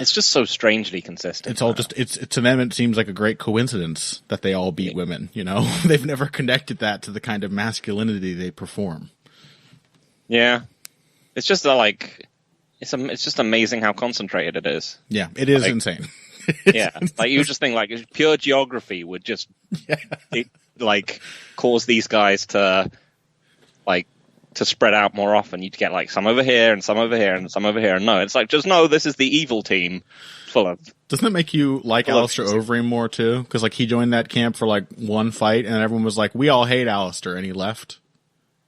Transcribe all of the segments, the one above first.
It's just so strangely consistent. It's all just it's to them. It seems like a great coincidence that they all beat women. You know, they've never connected that to the kind of masculinity they perform. Yeah, it's just it's just amazing how concentrated it is. Yeah, it is insane. Yeah, like you just think like pure geography would just cause these guys to spread out more often. You'd get like some over here and some over here and some over here. And no, it's like just no. This is the evil team full of. Doesn't it make you like Alistair Overeem more too? Because like he joined that camp for like one fight, and everyone was like, "We all hate Alistair," and he left.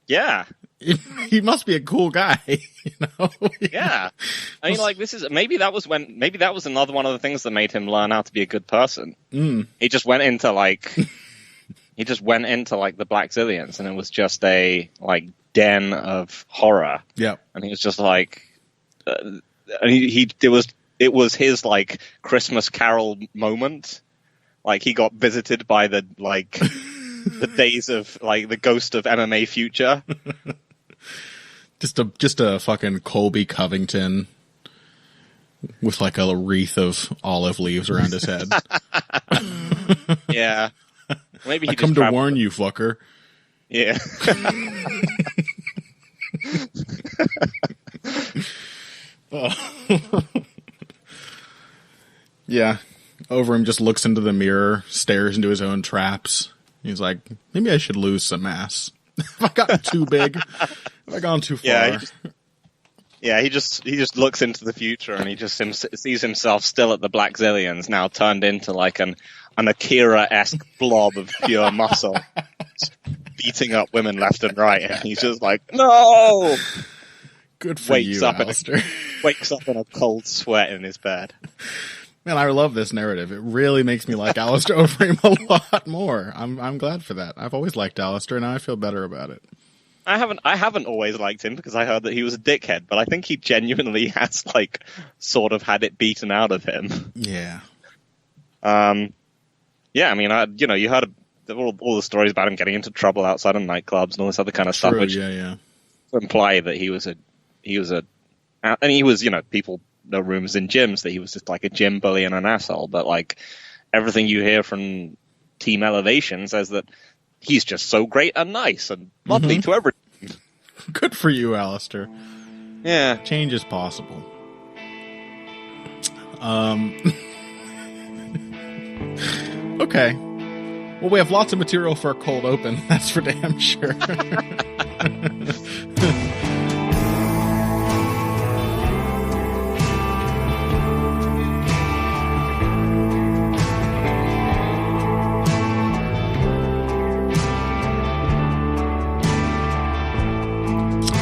Yeah. He must be a cool guy, you know? Yeah. I mean, like, maybe that was another one of the things that made him learn how to be a good person. He just went into, the Black Zillions, and it was just a, like, den of horror. Yeah. And he was just like, it was his, like, Christmas Carol moment. Like, he got visited by the, like, the days of, like, the ghost of MMA future. Just a fucking Colby Covington with like a wreath of olive leaves around his head. Yeah. Maybe I come to warn you, fucker. Yeah. Yeah. Overeem just looks into the mirror, stares into his own traps. He's like, maybe I should lose some mass. Have I gotten too big? Have I gone too far? He just looks into the future and he just sees himself still at the Black Zillions, now turned into like an Akira-esque blob of pure muscle, beating up women left and right. And he's just like, no! Good for you, Alistair. Wakes up in a cold sweat in his bed. Man, I love this narrative. It really makes me like Alistair Overeem a lot more. I'm glad for that. I've always liked Alistair, and now I feel better about it. I haven't always liked him because I heard that he was a dickhead, but I think he genuinely has like sort of had it beaten out of him. Yeah. Yeah. I mean, you heard all the stories about him getting into trouble outside of nightclubs and all this other kind of stuff, which imply that he was people. No rumors in gyms that he was just like a gym bully and an asshole, but like everything you hear from Team Elevation says that he's just so great and nice and lovely to everyone. Good for you, Alistair. Yeah. Change is possible. Okay. Well, we have lots of material for a cold open, that's for damn sure.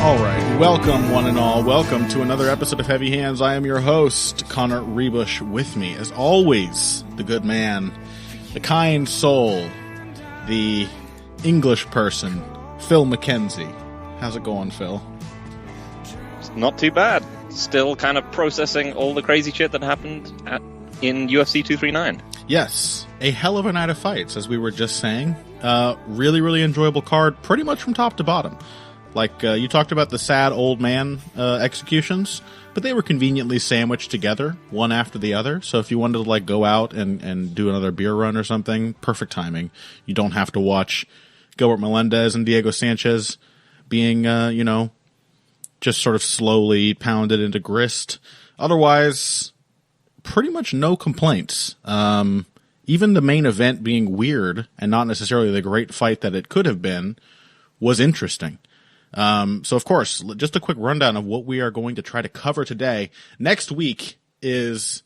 All right, welcome one and all. Welcome to another episode of Heavy Hands. I am your host, Connor Rebush. With me, as always, the good man, the kind soul, the English person, Phil McKenzie. How's it going, Phil? Not too bad. Still kind of processing all the crazy shit that happened in UFC 239. Yes, a hell of a night of fights, as we were just saying. Really, really enjoyable card, pretty much from top to bottom. Like, you talked about the sad old man executions, but they were conveniently sandwiched together, one after the other. So if you wanted to, like, go out and do another beer run or something, perfect timing. You don't have to watch Gilbert Melendez and Diego Sanchez being, just sort of slowly pounded into grist. Otherwise, pretty much no complaints. Even the main event being weird and not necessarily the great fight that it could have been was interesting. So of course, just a quick rundown of what we are going to try to cover today. Next week is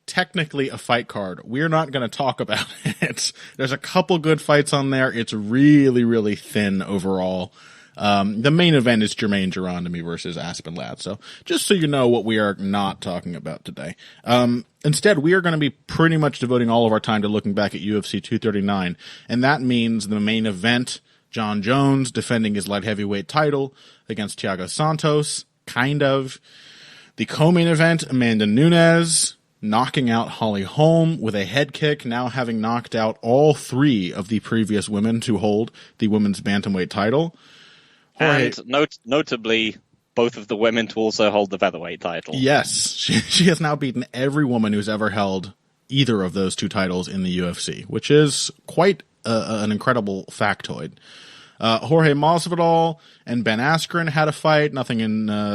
technically a fight card. We're not going to talk about it. There's a couple good fights on there. It's really, really thin overall. The main event is Jermaine Geronimi versus Aspen Ladd. So just so you know what we are not talking about today. Instead, we are going to be pretty much devoting all of our time to looking back at UFC 239. And that means the main event, John Jones defending his light heavyweight title against Thiago Santos, kind of. The co-main event, Amanda Nunes knocking out Holly Holm with a head kick, now having knocked out all three of the previous women to hold the women's bantamweight title. And notably, both of the women to also hold the featherweight title. Yes, she has now beaten every woman who's ever held either of those two titles in the UFC, which is quite an incredible factoid. Jorge Masvidal and Ben Askren had a fight. Nothing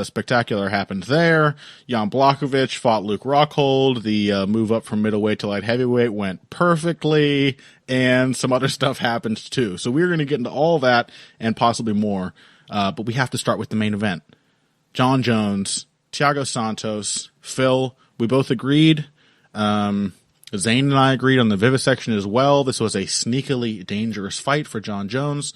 spectacular happened there. Jan Blachowicz fought Luke Rockhold. The move up from middleweight to light heavyweight went perfectly, and some other stuff happened too. So we're going to get into all that and possibly more, but we have to start with the main event. Jon Jones, Thiago Santos. Phil, we both agreed. Zane and I agreed on the vivisection as well. This was a sneakily dangerous fight for Jon Jones.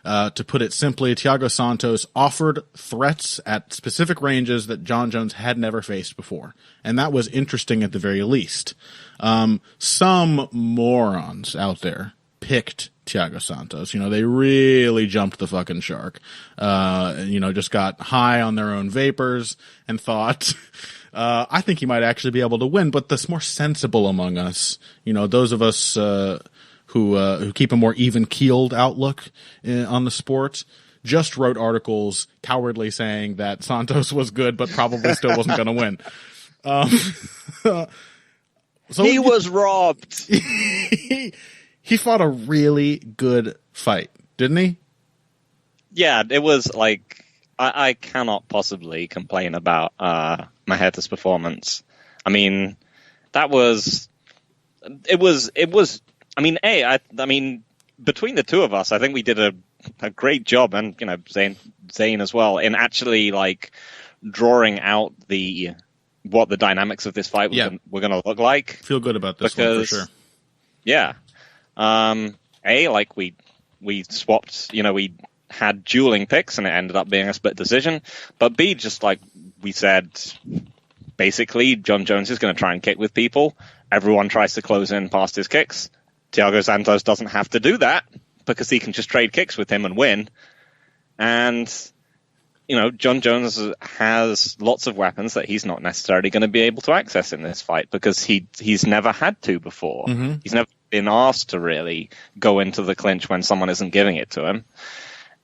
To put it simply, Thiago Santos offered threats at specific ranges that Jon Jones had never faced before. And that was interesting at the very least. Some morons out there picked Thiago Santos. They really jumped the fucking shark. Just got high on their own vapors and thought, I think he might actually be able to win. But the more sensible among us, those of us, who keep a more even-keeled outlook on the sport, just wrote articles cowardly saying that Santos was good, but probably still wasn't going to win. So he was robbed. He fought a really good fight, didn't he? Yeah, it was like I cannot possibly complain about Maheta's performance. I mean, it was. I mean, between the two of us, I think we did a great job, and Zane as well, in actually like drawing out what the dynamics of this fight were going to look like. Feel good about this one for sure. Yeah. Like we swapped, we had dueling picks, and it ended up being a split decision. But B, just like we said, basically, Jon Jones is going to try and kick with people. Everyone tries to close in past his kicks. Thiago Santos doesn't have to do that because he can just trade kicks with him and win. And, Jon Jones has lots of weapons that he's not necessarily going to be able to access in this fight because he's never had to before. Mm-hmm. He's never been asked to really go into the clinch when someone isn't giving it to him.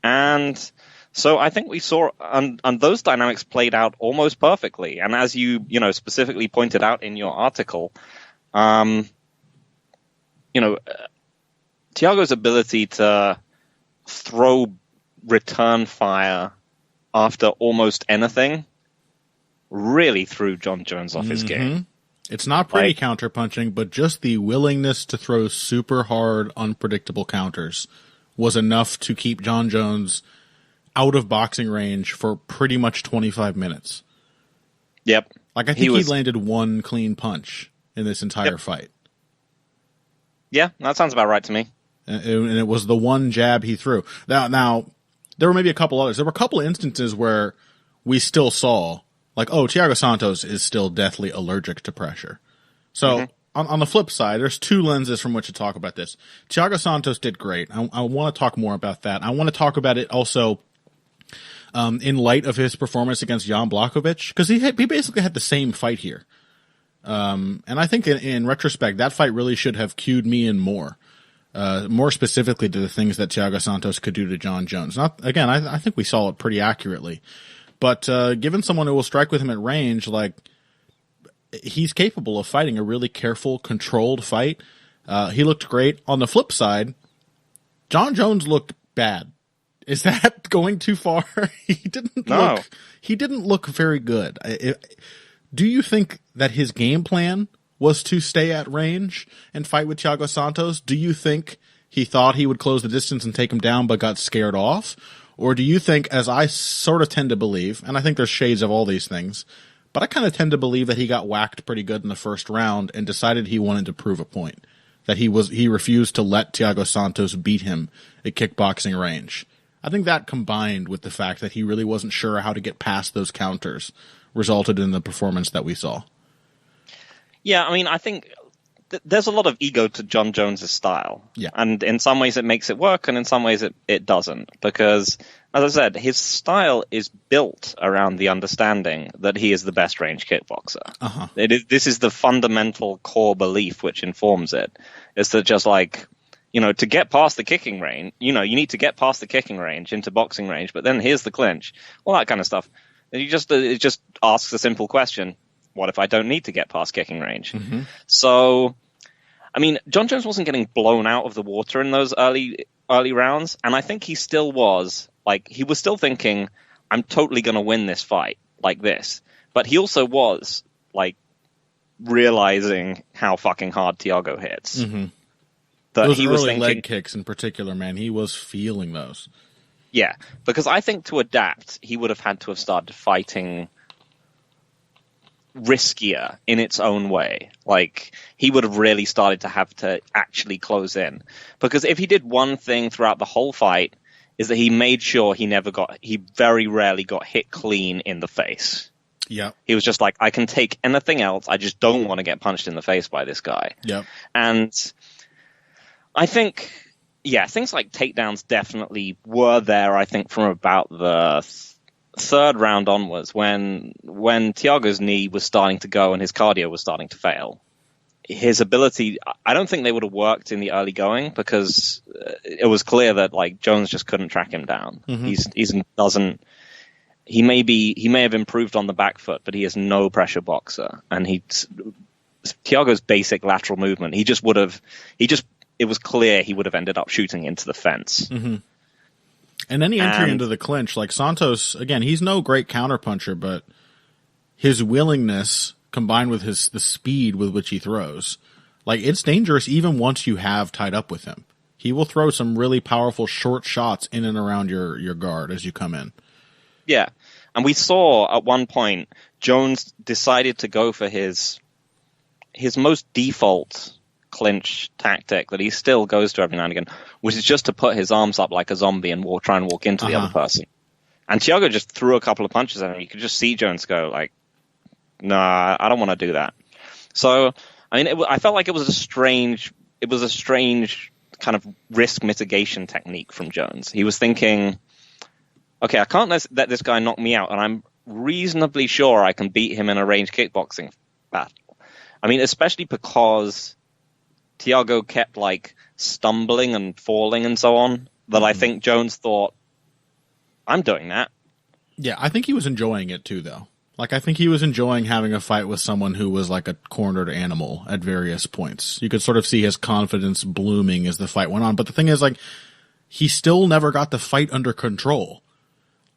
And so I think we saw, and those dynamics played out almost perfectly. And as you specifically pointed out in your article, Thiago's ability to throw return fire after almost anything really threw Jon Jones off his game. It's not pretty counterpunching, but just the willingness to throw super hard, unpredictable counters was enough to keep Jon Jones out of boxing range for pretty much 25 minutes. Yep. I think he landed one clean punch in this entire fight. Yeah, that sounds about right to me. And it was the one jab he threw. Now, there were maybe a couple others. There were a couple of instances where we still saw, Thiago Santos is still deathly allergic to pressure. So, on the flip side, there's two lenses from which to talk about this. Thiago Santos did great. I want to talk more about that. I want to talk about it also in light of his performance against Jan Blachowicz, because he basically had the same fight here. And I think in retrospect, that fight really should have cued me in more specifically to the things that Thiago Santos could do to Jon Jones. I think we saw it pretty accurately. But given someone who will strike with him at range, he's capable of fighting a really careful, controlled fight. He looked great. On the flip side, Jon Jones looked bad. Is that going too far? He didn't look very good. Do you think that his game plan was to stay at range and fight with Thiago Santos? Do you think he thought he would close the distance and take him down but got scared off? Or do you think, as I sort of tend to believe, and I think there's shades of all these things, but I kind of tend to believe that he got whacked pretty good in the first round and decided he wanted to prove a point, that he refused to let Thiago Santos beat him at kickboxing range. I think that combined with the fact that he really wasn't sure how to get past those counters resulted in the performance that we saw. Yeah, I mean, I think there's a lot of ego to Jon Jones' style. Yeah. And in some ways it makes it work, and in some ways it doesn't. Because, as I said, his style is built around the understanding that he is the best range kickboxer. Uh-huh. This is the fundamental core belief which informs it. It's that just to get past the kicking range, you need to get past the kicking range into boxing range, but then here's the clinch. All that kind of stuff. And it just asks a simple question: what if I don't need to get past kicking range? Mm-hmm. So, I mean, John Jones wasn't getting blown out of the water in those early rounds, and I think he still was. Like, he was still thinking, I'm totally going to win this fight like this. But he also was, like, realizing how fucking hard Thiago hits. Mm-hmm. That those he early was thinking, leg kicks in particular, man, he was feeling those. Yeah, because I think to adapt, he would have had to have started fighting riskier in its own way. Like, he would have really started to have to actually close in. Because if he did one thing throughout the whole fight, is that he made sure he very rarely got hit clean in the face. Yeah. He was just like, I can take anything else, I just don't want to get punched in the face by this guy. Yep. And I think, yeah, things like takedowns definitely were there, I think, from about the third round onwards, when Thiago's knee was starting to go and his cardio was starting to fail. His ability, I don't think they would have worked in the early going, because it was clear that, like, Jones just couldn't track him down. Mm-hmm. He may have improved on the back foot, but he is no pressure boxer. And Thiago's basic lateral movement, it was clear he would have ended up shooting into the fence. Mm-hmm. And any entry into the clinch, like Santos, again, he's no great counterpuncher, but his willingness combined with the speed with which he throws, like, it's dangerous even once you have tied up with him. He will throw some really powerful short shots in and around your guard as you come in. Yeah. And we saw at one point Jones decided to go for his most default clinch tactic that he still goes to every now and again, which is just to put his arms up like a zombie and try and walk into the other person. And Thiago just threw a couple of punches at him. You could just see Jones go like, nah, I don't want to do that. So, I mean, I felt like it was a strange kind of risk mitigation technique from Jones. He was thinking, okay, I can't let this guy knock me out, and I'm reasonably sure I can beat him in a range kickboxing battle. I mean, especially because Thiago kept, like, stumbling and falling and so on, that I think Jones thought, I'm doing that. Yeah, I think he was enjoying it too, though. Like, I think he was enjoying having a fight with someone who was like a cornered animal at various points. You could sort of see his confidence blooming as the fight went on. But the thing is, like, he still never got the fight under control.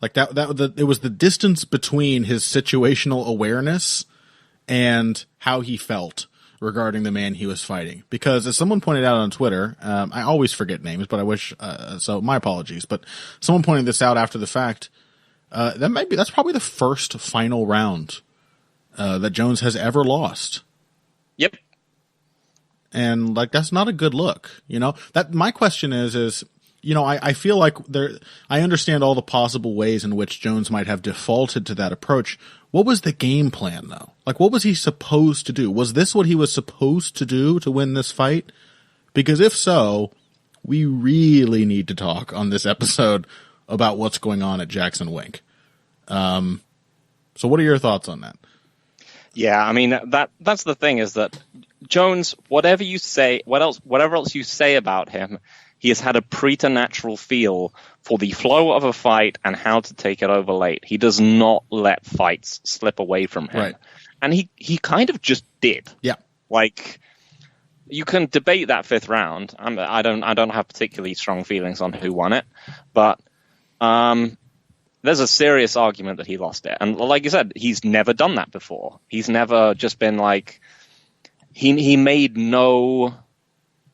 Like, it was the distance between his situational awareness and how he felt regarding the man he was fighting. Because as someone pointed out on Twitter, I always forget names, but I wish, so my apologies. But someone pointed this out after the fact. That's probably the first final round that Jones has ever lost. Yep. And, like, that's not a good look. You know, that my question is, you know, I feel like I understand all the possible ways in which Jones might have defaulted to that approach. What was the game plan, though? Like, what was he supposed to do? Was this what he was supposed to do to win this fight? Because if so, we really need to talk on this episode about what's going on at Jackson Wink. So what are your thoughts on that? Yeah, I mean, that's the thing, is that Jones, whatever else you say about him, he has had a preternatural feel for the flow of a fight and how to take it over late. He does not let fights slip away from him. Right. And he kind of just did. Yeah. Like, you can debate that fifth round. I don't have particularly strong feelings on who won it, but there's a serious argument that he lost it. And like you said, he's never done that before. He's never just been like, he made no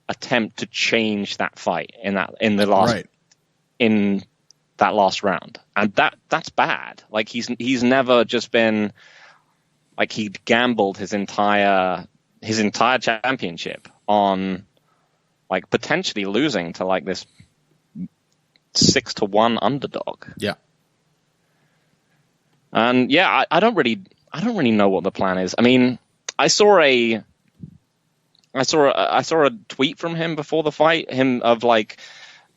attempt to change that fight in that last round. And that's bad. Like, he's never just been like, he gambled his entire championship on, like, potentially losing to, like, this 6-1 underdog. Yeah. And yeah, I don't really know what the plan is. I mean, I saw a tweet from him before the fight, of like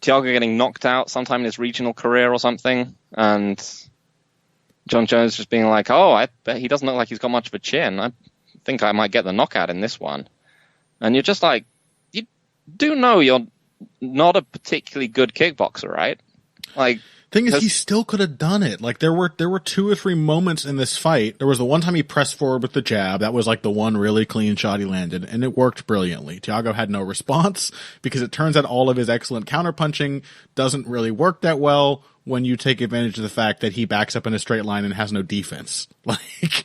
Thiago getting knocked out sometime in his regional career or something, and John Jones just being like, "Oh, I bet he doesn't look like he's got much of a chin. I think I might get the knockout in this one." And you're just like, you do know you're not a particularly good kickboxer, right? Like, Thing is, he still could have done it. Like, there were 2 or 3 moments in this fight. There was the one time he pressed forward with the jab. That was like the one really clean shot he landed, and it worked brilliantly. Thiago had no response because it turns out all of his excellent counterpunching doesn't really work that well when you take advantage of the fact that he backs up in a straight line and has no defense. Like,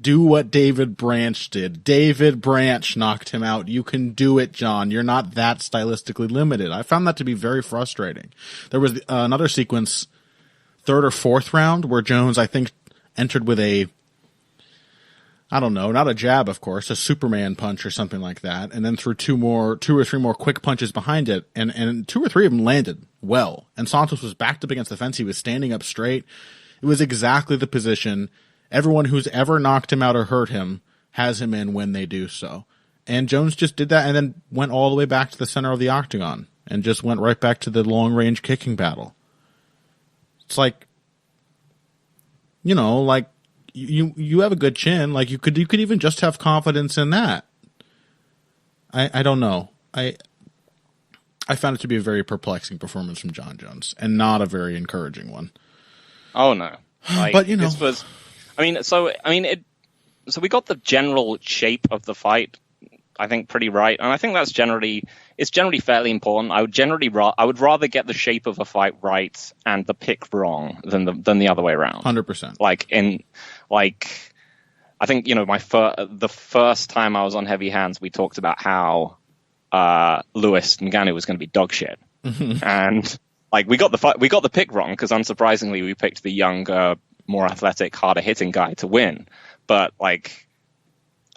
do what David Branch did. David Branch knocked him out. You can do it, John. You're not that stylistically limited. I found that to be very frustrating. There was another sequence, 3rd or 4th round, where Jones, I think, entered with a, I don't know, not a jab, of course, a Superman punch or something like that, and then threw 2 or 3 more quick punches behind it, and 2 or 3 of them landed well. And Santos was backed up against the fence. He was standing up straight. It was exactly the position everyone who's ever knocked him out or hurt him has him in when they do so. And Jones just did that and then went all the way back to the center of the octagon and just went right back to the long-range kicking battle. It's like, you know, like, you have a good chin. Like, you could even just have confidence in that. I don't know. I found it to be a very perplexing performance from John Jones and not a very encouraging one. Oh, no. Like, but, you know. So we got the general shape of the fight, I think, pretty right, and I think it's generally fairly important. I would rather get the shape of a fight right and the pick wrong than the other way around. 100%. I think, you know, the first time I was on Heavy Hands, we talked about how Luis Ngannou was going to be dog shit, and like we got the pick wrong because unsurprisingly we picked the younger, more athletic, harder hitting guy to win. But like,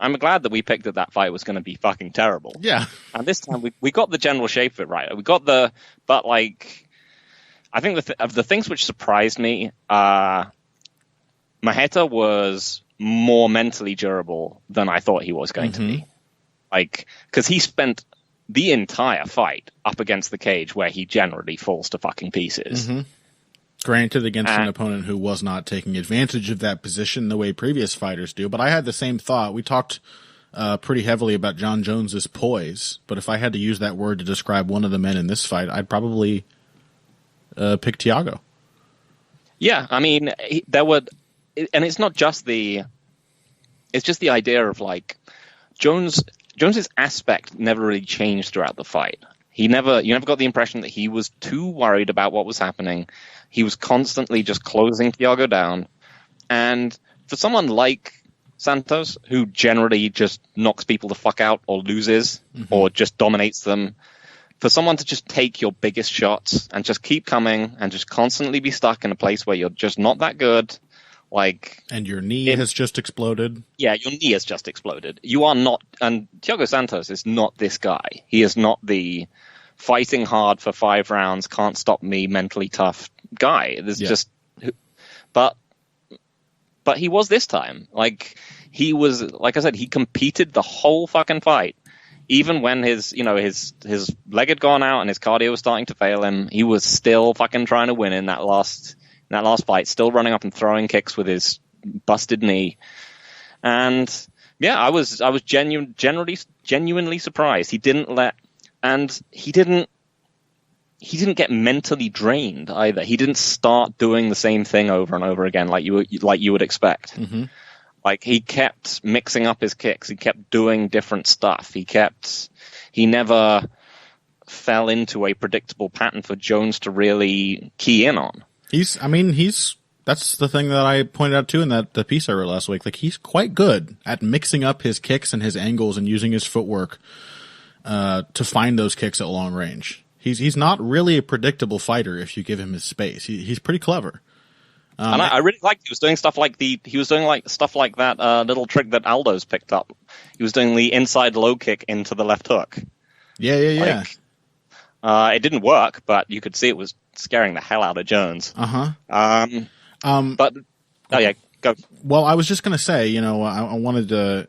I'm glad that we picked that fight was going to be fucking terrible. Yeah. And this time we got the general shape of it right. But like, I think of the things which surprised me, Maheta was more mentally durable than I thought he was going to be. Like, because he spent the entire fight up against the cage where he generally falls to fucking pieces. Granted, against an opponent who was not taking advantage of that position the way previous fighters do. But I had the same thought. We talked pretty heavily about John Jones's poise. But if I had to use that word to describe one of the men in this fight, I'd probably pick Thiago. Yeah, I mean, and it's not just it's just the idea of like Jones's aspect never really changed throughout the fight. You never got the impression that he was too worried about what was happening. He was constantly just closing Thiago down. And for someone like Santos, who generally just knocks people the fuck out or loses or just dominates them, for someone to just take your biggest shots and just keep coming and just constantly be stuck in a place where you're just not that good, like... And your knee has just exploded. Yeah, your knee has just exploded. You are not... And Thiago Santos is not this guy. He is not the fighting hard for 5 rounds, can't stop me, mentally tough guy. There's just... But he was this time. Like, he was... Like I said, he competed the whole fucking fight. Even when his leg had gone out and his cardio was starting to fail him, he was still fucking trying to win in that last fight, still running up and throwing kicks with his busted knee. And yeah, I was genuinely surprised. He didn't get mentally drained either. He didn't start doing the same thing over and over again like you would expect. Like, he kept mixing up his kicks. He kept doing different stuff. He never fell into a predictable pattern for Jones to really key in on. That's the thing that I pointed out too in the piece I wrote last week. Like, he's quite good at mixing up his kicks and his angles and using his footwork to find those kicks at long range. He's not really a predictable fighter if you give him his space. He's pretty clever. And I really liked he was doing stuff like that little trick that Aldo's picked up. He was doing the inside low kick into the left hook. Yeah. It didn't work, but you could see it was scaring the hell out of Jones. But go. Well, I was just gonna say, I wanted to,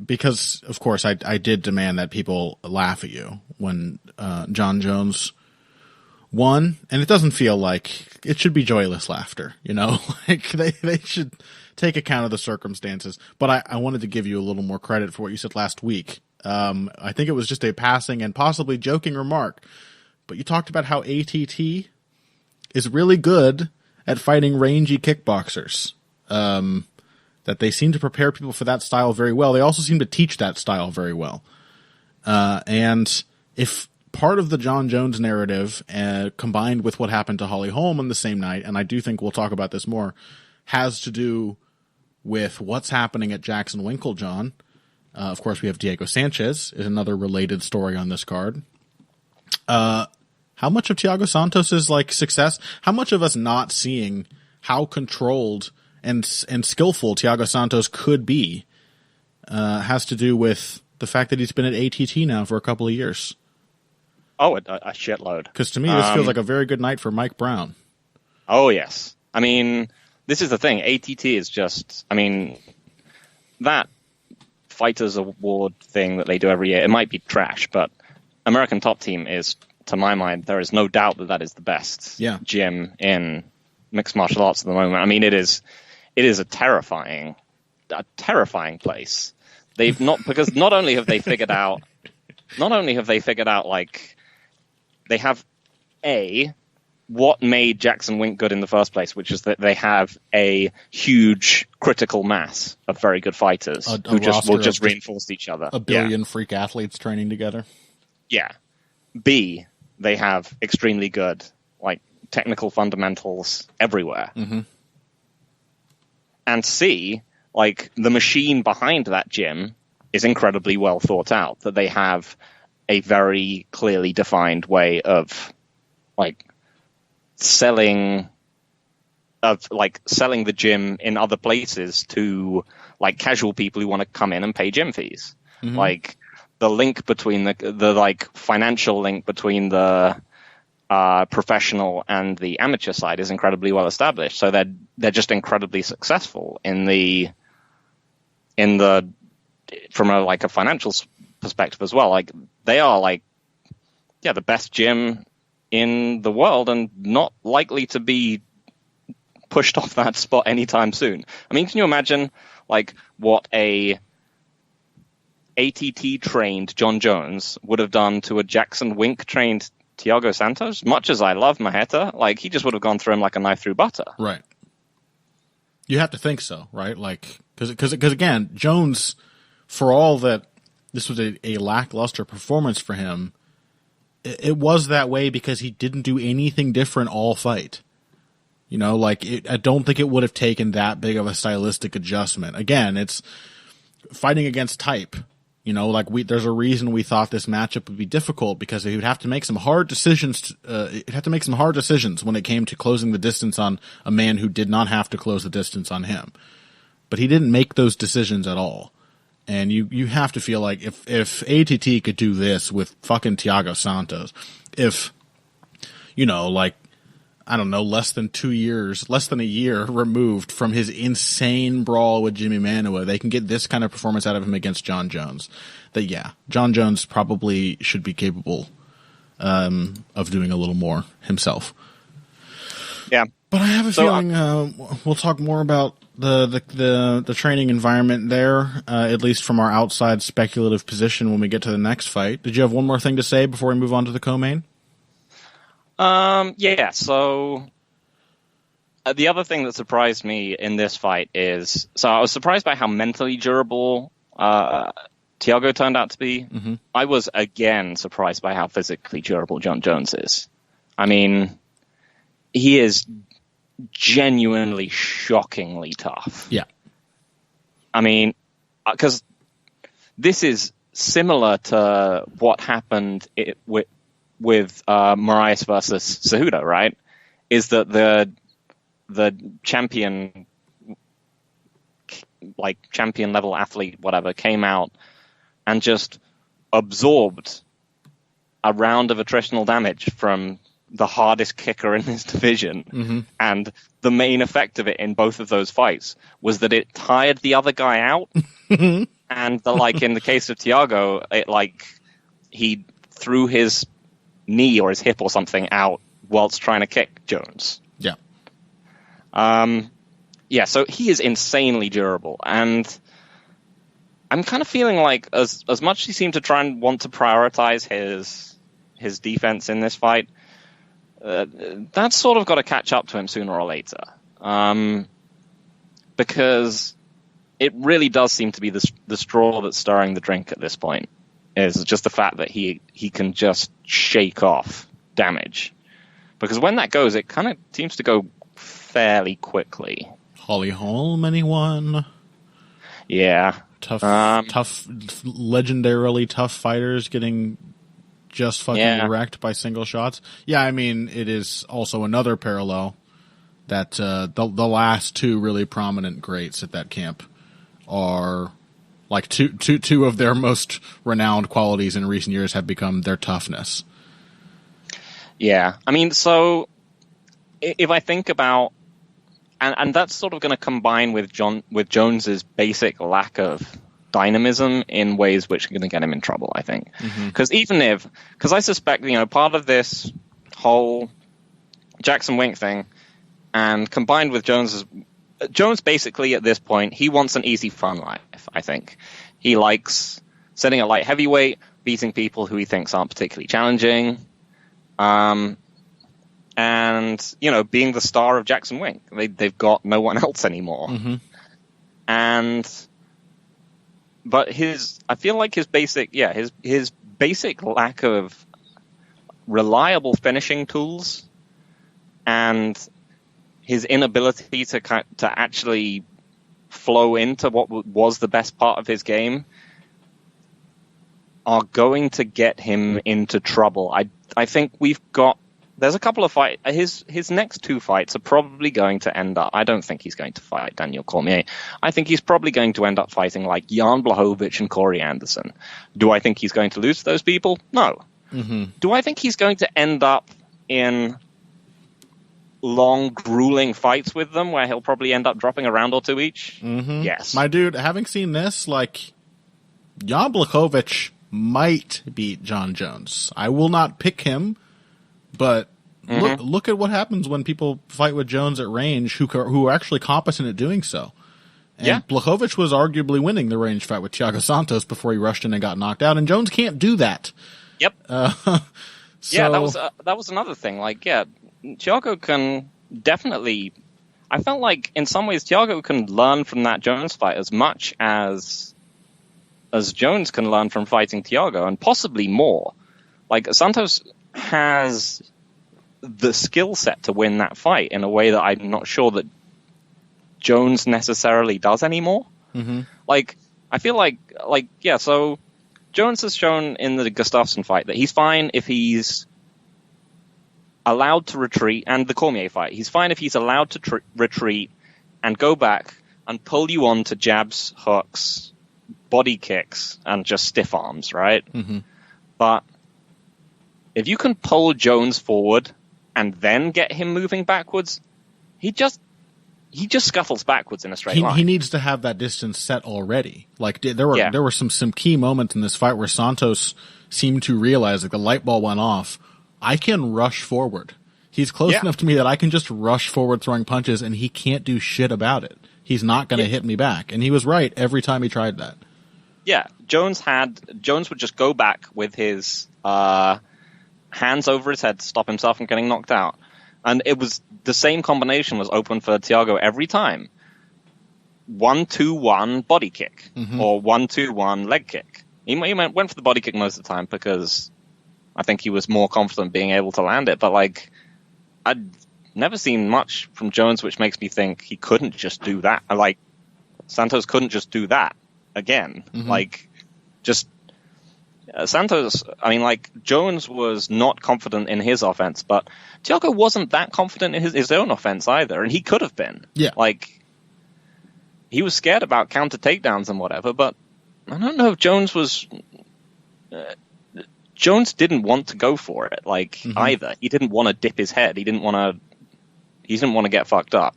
because of course I did demand that people laugh at you when John Jones won, and it doesn't feel like it should be joyless laughter, like they should take account of the circumstances. But I wanted to give you a little more credit for what you said last week. I think it was just a passing and possibly joking remark, but you talked about how ATT is really good at fighting rangy kickboxers. That they seem to prepare people for that style very well. They also seem to teach that style very well. And if part of the John Jones narrative, combined with what happened to Holly Holm on the same night, and I do think we'll talk about this more, has to do with what's happening at Jackson Winklejohn. Of course, we have Diego Sanchez is another related story on this card. How much of Thiago Santos' like success? How much of us not seeing how controlled and skillful Thiago Santos could be has to do with the fact that he's been at ATT now for a couple of years. Oh, a shitload. Because to me, this feels like a very good night for Mike Brown. Oh, yes. I mean, this is the thing. ATT is just, I mean, that Fighters Award thing that they do every year, it might be trash, but American Top Team is, to my mind, there is no doubt that is the best gym in mixed martial arts at the moment. I mean, it is a terrifying place. They've because not only have they figured out like they have what made Jackson Wink good in the first place, which is that they have a huge critical mass of very good fighters who will just reinforce each other. A billion freak athletes training together. Yeah. B, they have extremely good like technical fundamentals everywhere. Mm-hmm. And C, like the machine behind that gym is incredibly well thought out, that they have a very clearly defined way of like selling the gym in other places to like casual people who want to come in and pay gym fees. Mm-hmm. Like the link between the like financial link between the professional and the amateur side is incredibly well established. So they're just incredibly successful in the from a financial perspective as well. Like they are like, yeah, the best gym in the world and not likely to be pushed off that spot anytime soon. I mean, can you imagine like what a ATT trained John Jones would have done to a Jackson Wink trained Thiago Santos? Much as I love Maheta, like he just would have gone through him like a knife through butter. Right. You have to think so, right? Like, because again, Jones, for all that this was a lackluster performance for him, it was that way because he didn't do anything different all fight. You know, like I don't think it would have taken that big of a stylistic adjustment. Again, it's fighting against type. You know, like there's a reason we thought this matchup would be difficult because he would have to make some hard decisions. He'd have to make some hard decisions when it came to closing the distance on a man who did not have to close the distance on him. But he didn't make those decisions at all. And you have to feel like if ATT could do this with fucking Thiago Santos, if, you know, like, I don't know, less than a year removed from his insane brawl with Jimmy Manuwa, they can get this kind of performance out of him against John Jones. That, yeah, John Jones probably should be capable of doing a little more himself. Yeah. But I have a feeling we'll talk more about the training environment there, at least from our outside speculative position when we get to the next fight. Did you have one more thing to say before we move on to the co-main? Yeah, so the other thing that surprised me in this fight is, so I was surprised by how mentally durable Thiago turned out to be. Mm-hmm. I was, again, surprised by how physically durable John Jones is. I mean, he is genuinely shockingly tough. Yeah. I mean, because this is similar to what happened with Moraes versus Cejudo, right? Is that the champion level athlete, whatever, came out and just absorbed a round of attritional damage from the hardest kicker in this division. Mm-hmm. And the main effect of it in both of those fights was that it tired the other guy out. And in the case of Thiago, he threw his knee or his hip or something out whilst trying to kick Jones. Yeah. Yeah, so he is insanely durable. And I'm kind of feeling like as much as he seemed to try and want to prioritize his defense in this fight, that's sort of got to catch up to him sooner or later. Because it really does seem to be the straw that's stirring the drink at this point, is just the fact that he can just shake off damage. Because when that goes, it kind of seems to go fairly quickly. Holly Holm, anyone? Yeah. Tough, legendarily tough fighters getting just fucking wrecked by single shots. Yeah, I mean, it is also another parallel that the last two really prominent greats at that camp are like two of their most renowned qualities in recent years have become their toughness. Yeah, I mean, so if I think about, and that's sort of going to combine with Jones's basic lack of dynamism in ways which are going to get him in trouble, I think. Because because I suspect, part of this whole Jackson Wink thing, and combined with Jones basically at this point, he wants an easy, fun life, I think. He likes sitting at light heavyweight, beating people who he thinks aren't particularly challenging, and, being the star of Jackson Wink. They've got no one else anymore. But I feel like his basic lack of reliable finishing tools and his inability to actually flow into what was the best part of his game are going to get him into trouble. I think there's a couple of fights. His next two fights are probably going to end up. I don't think he's going to fight Daniel Cormier. I think he's probably going to end up fighting like Jan Blachowicz and Corey Anderson. Do I think he's going to lose to those people? No. Do I think he's going to end up in long, grueling fights with them where he'll probably end up dropping a round or two each? Yes. My dude, having seen this, like, Jan Blachowicz might beat John Jones. I will not pick him, but look at what happens when people fight with Jones at range who are actually competent at doing so. And Blachowicz was arguably winning the range fight with Thiago Santos before he rushed in and got knocked out, and Jones can't do that. Yep. That was another thing. Like, Thiago can definitely. I felt like in some ways Thiago can learn from that Jones fight as much as Jones can learn from fighting Thiago, and possibly more. Like, Santos has the skill set to win that fight in a way that I'm not sure that Jones necessarily does anymore. Like, I feel like so Jones has shown in the Gustafsson fight that he's fine if he's allowed to retreat, and the Cormier fight, he's fine if he's allowed to retreat and go back and pull you on to jabs, hooks, body kicks, and just stiff arms, right? But if you can pull Jones forward and then get him moving backwards, he just scuttles backwards in a straight line. He needs to have that distance set already. Like, there were some key moments in this fight where Santos seemed to realize, like, the light bulb went off. I can rush forward. He's close enough to me that I can just rush forward throwing punches, and he can't do shit about it. He's not going to hit me back. And he was right every time he tried that. Yeah, Jones would just go back with his hands over his head to stop himself from getting knocked out. And it was the same combination was open for Thiago every time. 1-2-1 body kick or 1-2-1 leg kick. He went for the body kick most of the time because I think he was more confident being able to land it. But, like, I'd never seen much from Jones which makes me think he couldn't just do that. Like, Santos couldn't just do that again. Like, just Santos, I mean, like, Jones was not confident in his offense, but Thiago wasn't that confident in his own offense either, and he could have been. Yeah. Like, he was scared about counter takedowns and whatever, but I don't know if Jones was... Jones didn't want to go for it, like, either. He didn't want to dip his head. He didn't want to get fucked up.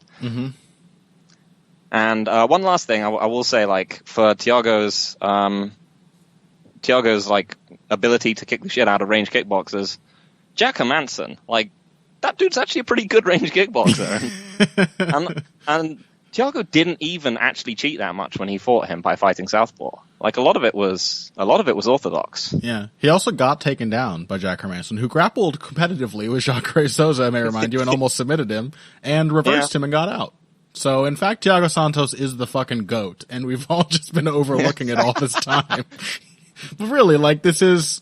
And one last thing I will say, like, for Thiago's like ability to kick the shit out of range kickboxers, Jack Hermansson, like, that dude's actually a pretty good range kickboxer. and Thiago didn't even actually cheat that much when he fought him by fighting southpaw. Like a lot of it was orthodox. Yeah. He also got taken down by Jack Hermanson, who grappled competitively with Jacare Souza, I may remind you, and almost submitted him, and reversed him and got out. So, in fact, Thiago Santos is the fucking GOAT, and we've all just been overlooking it all this time. But really, like, this was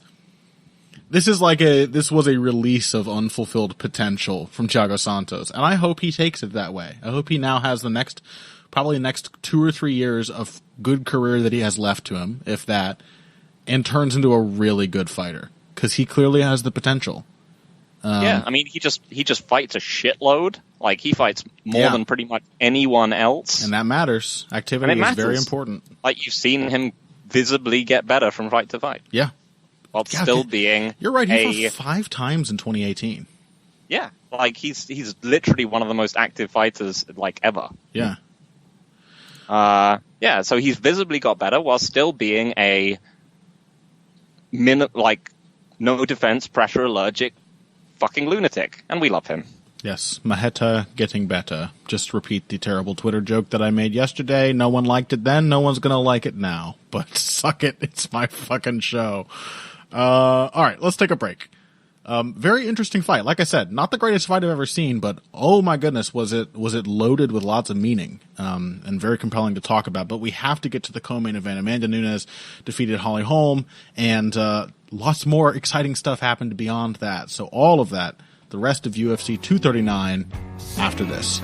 a release of unfulfilled potential from Thiago Santos, and I hope he takes it that way. I hope he now has probably the next 2 or 3 years of good career that he has left to him, if that, and turns into a really good fighter, because he clearly has the potential. I mean, he just fights a shitload. Like, he fights more than pretty much anyone else. And that matters. Activity is very important. Like, you've seen him visibly get better from fight to fight. Yeah. While still being... You're right, he fought 5 times in 2018. Yeah. Like, he's literally one of the most active fighters, like, ever. Yeah. So he's visibly got better while still being a no defense, pressure allergic fucking lunatic, and we love him. Yes, Maheta getting better. Just repeat the terrible Twitter joke that I made yesterday. No one liked it then, no one's gonna like it now. But suck it, it's my fucking show. Alright, let's take a break. Very interesting fight. Like I said, not the greatest fight I've ever seen, but oh my goodness, was it loaded with lots of meaning, and very compelling to talk about. But we have to get to the co-main event. Amanda Nunes defeated Holly Holm, and lots more exciting stuff happened beyond that. So all of that, the rest of UFC 239 after this.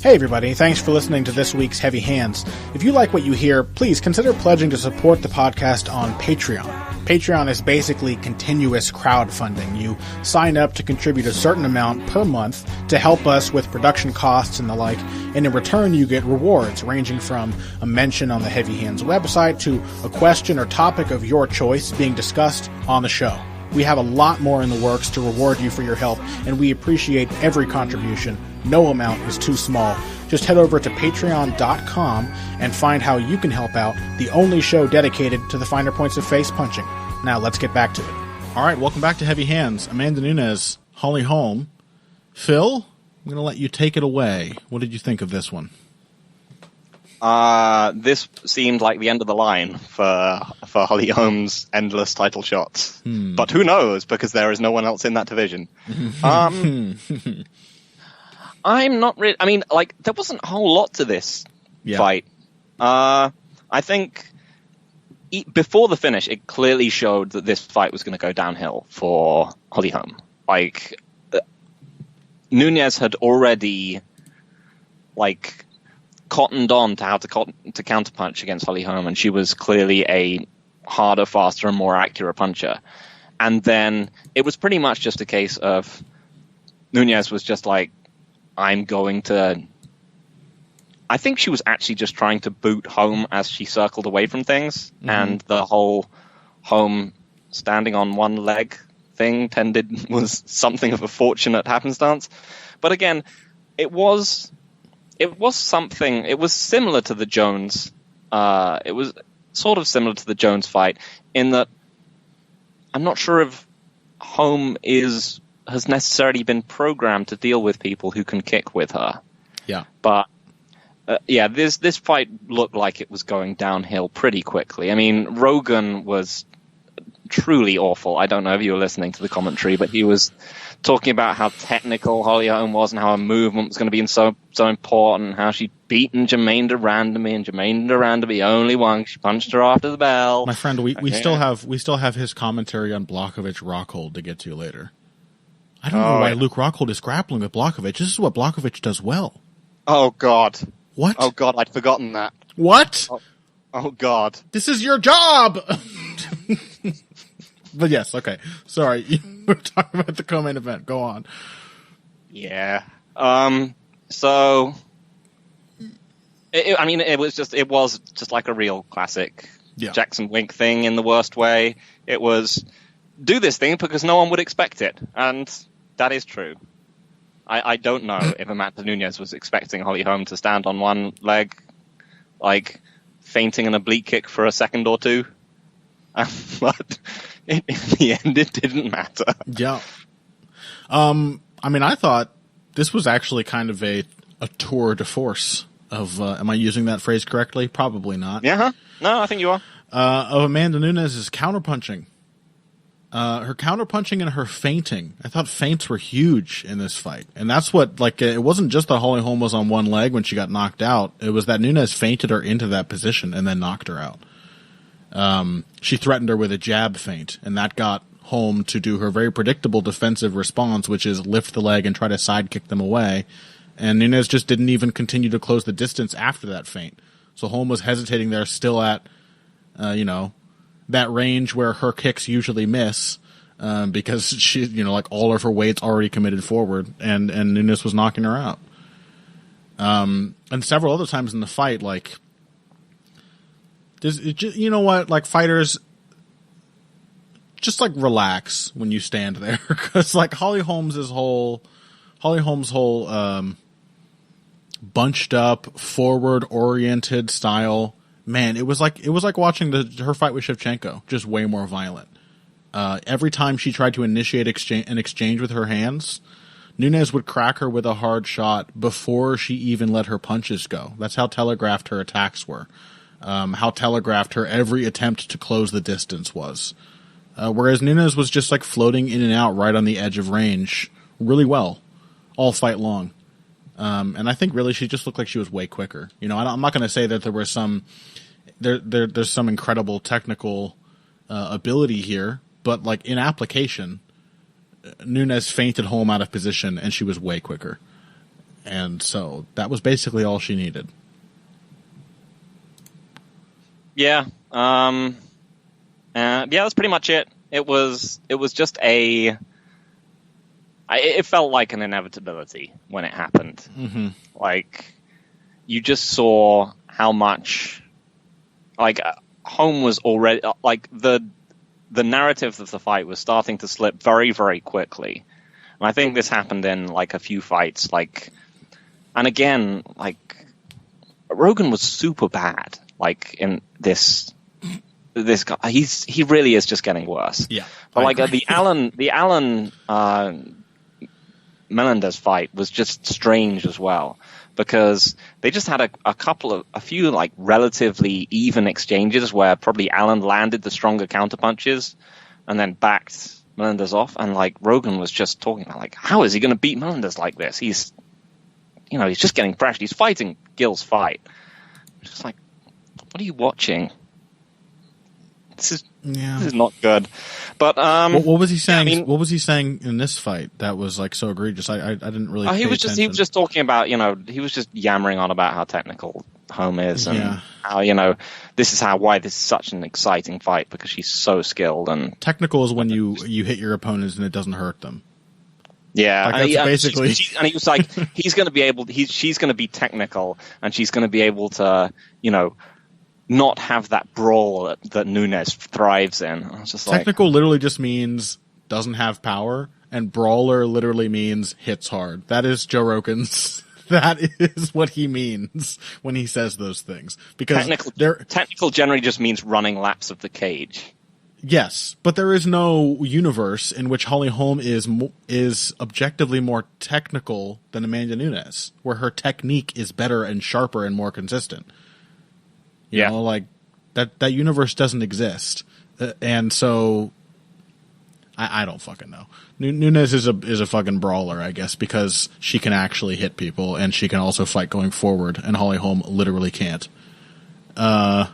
Hey everybody, thanks for listening to this week's Heavy Hands. If you like what you hear, please consider pledging to support the podcast on Patreon. Patreon is basically continuous crowdfunding. You sign up to contribute a certain amount per month to help us with production costs and the like, and in return you get rewards ranging from a mention on the Heavy Hands website to a question or topic of your choice being discussed on the show. We have a lot more in the works to reward you for your help, and we appreciate every contribution. No amount is too small. Just head over to patreon.com and find how you can help out, the only show dedicated to the finer points of face punching. Now let's get back to it. All right, welcome back to Heavy Hands. Amanda Nunes, Holly Holm. Phil, I'm going to let you take it away. What did you think of this one? This seemed like the end of the line for Holly Holm's endless title shots. But who knows, because there is no one else in that division. I'm not really... I mean, like, there wasn't a whole lot to this fight. I think before the finish, it clearly showed that this fight was going to go downhill for Holly Holm. Like, Nunes had already, like... cottoned on to how to counterpunch against Holly Holm, and she was clearly a harder, faster, and more accurate puncher. And then it was pretty much just a case of Nunes was just like, I'm going to... I think she was actually just trying to boot Holm as she circled away from things, and the whole Holm standing on one leg thing was something of a fortunate happenstance. But again, it was something. It was similar to the Jones. It was sort of similar to the Jones fight in that I'm not sure if Holm has necessarily been programmed to deal with people who can kick with her. Yeah. But this fight looked like it was going downhill pretty quickly. I mean, Rogan was truly awful. I don't know if you were listening to the commentary, but he was talking about how technical Holly Holm was and how her movement was going to be so important, how she'd beaten Jermaine Durandamy, and Jermaine Durandamy only won. She punched her after the bell. My friend, we still have his commentary on Blachowicz Rockhold to get to later. I don't know why Luke Rockhold is grappling with Blachowicz. This is what Blachowicz does well. Oh God. What? Oh God, I'd forgotten that. What? Oh God. This is your job! But yes, okay. Sorry, we're talking about the co-main event. Go on. Yeah. So, it was just like a real classic Jackson Wink thing in the worst way. It was do this thing because no one would expect it, and that is true. I don't know if Amanda Nunes was expecting Holly Holm to stand on one leg, like feinting an oblique kick for a second or two, but in the end, it didn't matter. Yeah. I thought this was actually kind of a tour de force of, am I using that phrase correctly? Probably not. Yeah. No, I think you are. of Amanda Nunes is counterpunching. Her counterpunching and her feinting. I thought feints were huge in this fight. And that's what, like, it wasn't just that Holly Holm was on one leg when she got knocked out. It was that Nunes feinted her into that position and then knocked her out. She threatened her with a jab feint, and that got Holm to do her very predictable defensive response, which is lift the leg and try to side kick them away. And Nunes just didn't even continue to close the distance after that feint. So Holm was hesitating there, still at, that range where her kicks usually miss, because she, like all of her weight's already committed forward, and Nunes was knocking her out. And several other times in the fight, like, like fighters just like relax when you stand there, because like Holly Holm's whole bunched up, forward oriented style. Man, it was like watching her fight with Shevchenko, just way more violent. Every time she tried to initiate an exchange with her hands, Nunes would crack her with a hard shot before she even let her punches go. That's how telegraphed her attacks were. How telegraphed her every attempt to close the distance was. Whereas Nunes was just like floating in and out right on the edge of range really well, all fight long. And I think really she just looked like she was way quicker. I'm not going to say that there was there's some incredible technical ability here, but like in application, Nunes feinted Holm out of position and she was way quicker. And so that was basically all she needed. Yeah. That's pretty much it. It was just it felt like an inevitability when it happened. Mm-hmm. Like, you just saw how much, like, Holm was already, like, the narrative of the fight was starting to slip very, very quickly. And I think this happened in, like, a few fights. Like, and again, like, Rogan was super bad, like, in this guy. He really is just getting worse. Yeah. But, like, the Allen Melendez fight was just strange as well, because they just had a few like relatively even exchanges where probably Allen landed the stronger counterpunches and then backed Melendez off, and like Rogan was just talking about like, how is he going to beat Melendez like this? He's just getting pressured. He's fighting Gill's fight. It's just like, what are you watching? This is not good. But what was he saying? Yeah, what was he saying in this fight that was like so egregious? I didn't really. He was just talking about, he was just yammering on about how technical Holm is, and how this is why this is such an exciting fight, because she's so skilled. And technical is when you hit your opponents and it doesn't hurt them. Yeah, like basically. And he was like, she's going to be technical, and she's going to be able to, not have that brawl that Nunes thrives in. I was just technical literally just means doesn't have power, and brawler literally means hits hard. That is Joe Rogan's. That is what he means when he says those things. Because technical generally just means running laps of the cage. Yes, but there is no universe in which Holly Holm is objectively more technical than Amanda Nunes, where her technique is better and sharper and more consistent. You know, like that universe doesn't exist, and so I don't fucking know. Nunes is a fucking brawler, I guess, because she can actually hit people and she can also fight going forward, and Holly Holm literally can't. Yeah,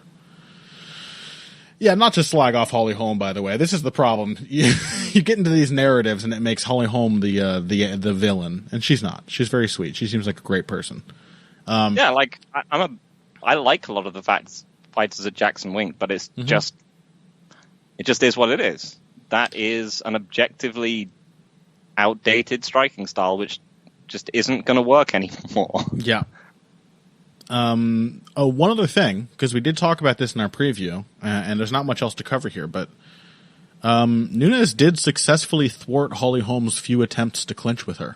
not to slag off Holly Holm, by the way. This is the problem. You get into these narratives and it makes Holly Holm the villain, and she's not. She's very sweet. She seems like a great person. Like I like a lot of the fighters at Jackson Wink, but it's it just is what it is. That is an objectively outdated striking style, which just isn't going to work anymore. Yeah. One other thing, because we did talk about this in our preview, and there's not much else to cover here, but Nunes did successfully thwart Holly Holm's few attempts to clinch with her.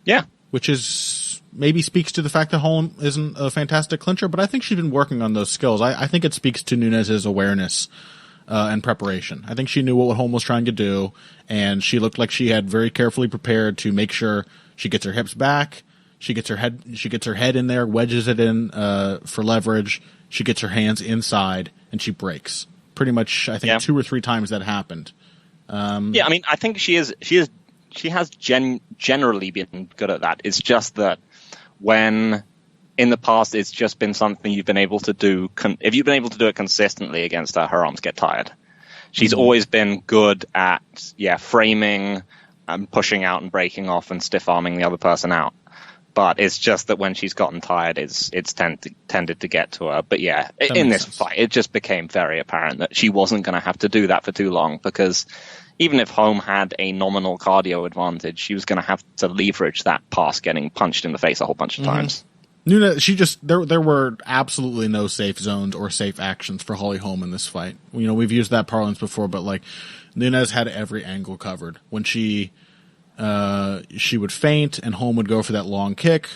Yeah. Which is maybe speaks to the fact that Holm isn't a fantastic clincher, but I think she's been working on those skills. I think it speaks to Nunes' awareness and preparation. I think she knew what Holm was trying to do, and she looked like she had very carefully prepared to make sure she gets her hips back, she gets her head in there, wedges it in for leverage. she gets her hands inside and she breaks. Pretty much, I think 2 or 3 times that happened. I mean, I think she has generally been good at that. It's just that when in the past it's just been something you've been able to do. If you've been able to do it consistently against her, her arms get tired. She's always been good at framing and pushing out and breaking off and stiff arming the other person out. But it's just that when she's gotten tired, it's tended to get to her. But in this fight, it just became very apparent that she wasn't going to have to do that for too long, because even if Holm had a nominal cardio advantage, she was going to have to leverage that past getting punched in the face a whole bunch of times. Nunes, there were absolutely no safe zones or safe actions for Holly Holm in this fight. You know, we've used that parlance before, but like Nunes had every angle covered. When she would feint and Holm would go for that long kick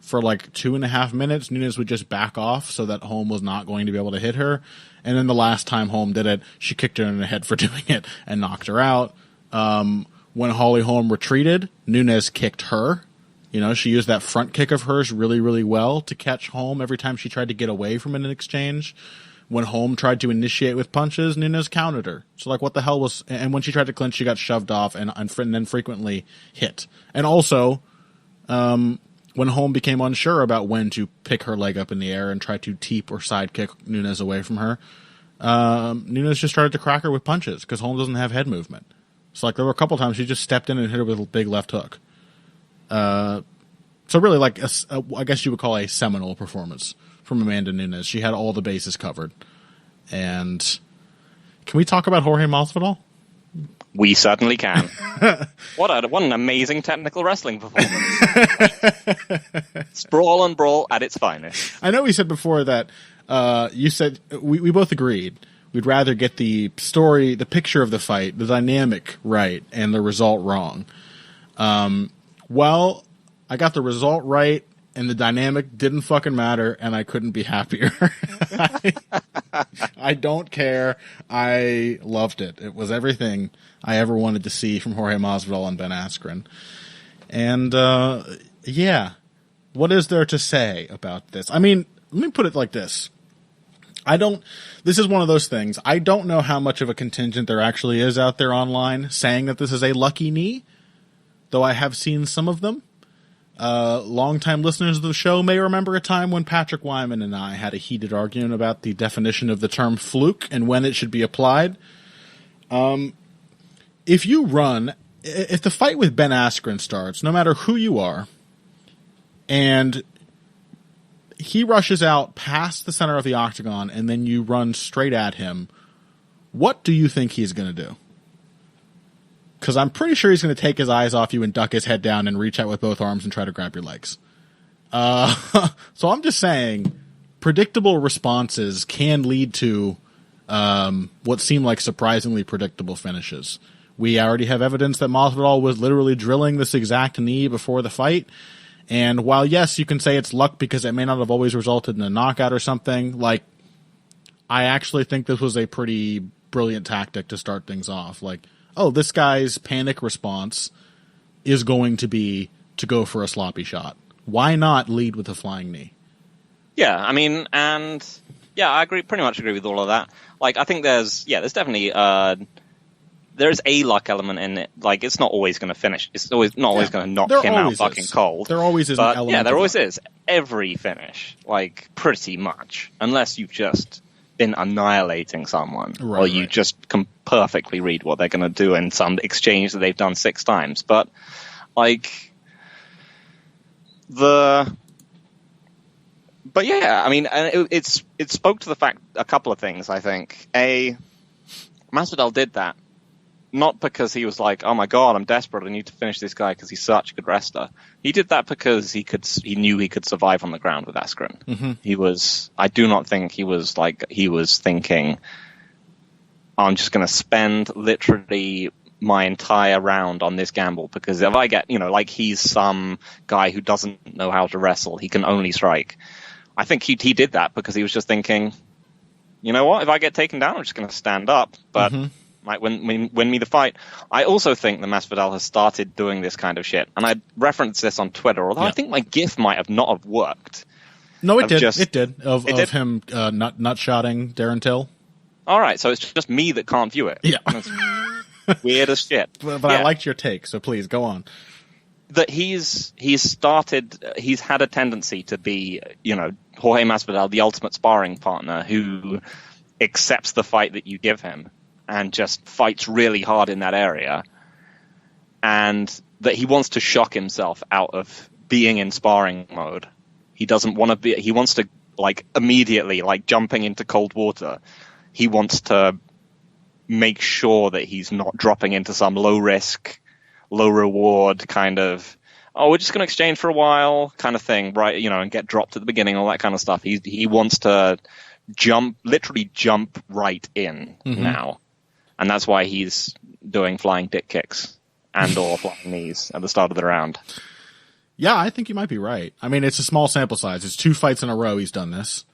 for like 2.5 minutes, Nunes would just back off so that Holm was not going to be able to hit her. And then the last time Holm did it, she kicked her in the head for doing it and knocked her out. When Holly Holm retreated, Nunes kicked her. You know, she used that front kick of hers really, really well to catch Holm every time she tried to get away from an exchange. When Holm tried to initiate with punches, Nunes countered her. So, like, what the hell was... And when she tried to clinch, she got shoved off and then frequently hit. And also, when Holm became unsure about when to pick her leg up in the air and try to teep or sidekick Nunes away from her, Nunes just started to crack her with punches because Holm doesn't have head movement. So, like, there were a couple times she just stepped in and hit her with a big left hook. So really, like, I guess you would call a seminal performance from Amanda Nunes. She had all the bases covered. And can we talk about Jorge Masvidal? We certainly can. What an amazing technical wrestling performance. Sprawl and brawl at its finest. I know we said before that you said we both agreed we'd rather get the story, the picture of the fight, the dynamic right, and the result wrong. Well, I got the result right, and the dynamic didn't fucking matter, and I couldn't be happier. I don't care. I loved it. It was everything I ever wanted to see from Jorge Masvidal and Ben Askren. And, what is there to say about this? I mean, let me put it like this. This is one of those things. I don't know how much of a contingent there actually is out there online saying that this is a lucky knee, though I have seen some of them. Longtime listeners of the show may remember a time when Patrick Wyman and I had a heated argument about the definition of the term fluke and when it should be applied. If the fight with Ben Askren starts, no matter who you are, and he rushes out past the center of the octagon and then you run straight at him, what do you think he's going to do? Because I'm pretty sure he's going to take his eyes off you and duck his head down and reach out with both arms and try to grab your legs. So I'm just saying, predictable responses can lead to what seem like surprisingly predictable finishes. We already have evidence that Masvidal was literally drilling this exact knee before the fight. And while, yes, you can say it's luck because it may not have always resulted in a knockout or something, like, I actually think this was a pretty brilliant tactic to start things off. Like, oh, this guy's panic response is going to be to go for a sloppy shot. Why not lead with a flying knee? Yeah, I mean, and I pretty much agree with all of that. Like, I think there's definitely there's a luck element in it. Like, it's not always going to finish. It's always not always going to knock him out fucking cold. There always is an element. Yeah, there always is. Every finish, like, pretty much, unless you've just been annihilating someone, or you just can perfectly read what they're going to do in some exchange that they've done 6 times. But, like, I mean, it spoke to the fact, a couple of things, I think. Masvidal did that not because he was like, oh my god, I'm desperate, I need to finish this guy because he's such a good wrestler. He did that because he knew he could survive on the ground with Askren. Mm-hmm. I do not think he was thinking, I'm just going to spend literally my entire round on this gamble because if I get, like he's some guy who doesn't know how to wrestle, he can only strike. I think he did that because he was just thinking, you know what, if I get taken down, I'm just going to stand up, but might win me the fight. I also think that Masvidal has started doing this kind of shit, and I referenced this on Twitter, although I think my GIF might have not have worked. No, it did. Just, it did. Of did? him nut shotting Darren Till. All right, so it's just me that can't view it. Yeah. That's weird as shit. But I liked your take, so please go on. That he's had a tendency to be, Jorge Masvidal, the ultimate sparring partner who accepts the fight that you give him and just fights really hard in that area, and that he wants to shock himself out of being in sparring mode. He doesn't want to be. He wants to immediately jumping into cold water. He wants to make sure that he's not dropping into some low risk, low reward kind of, we're just going to exchange for a while kind of thing, right? And get dropped at the beginning, all that kind of stuff. He wants to literally jump right in now. And that's why he's doing flying dick kicks and or flying knees at the start of the round. Yeah, I think you might be right. I mean, it's a small sample size. It's 2 fights in a row he's done this.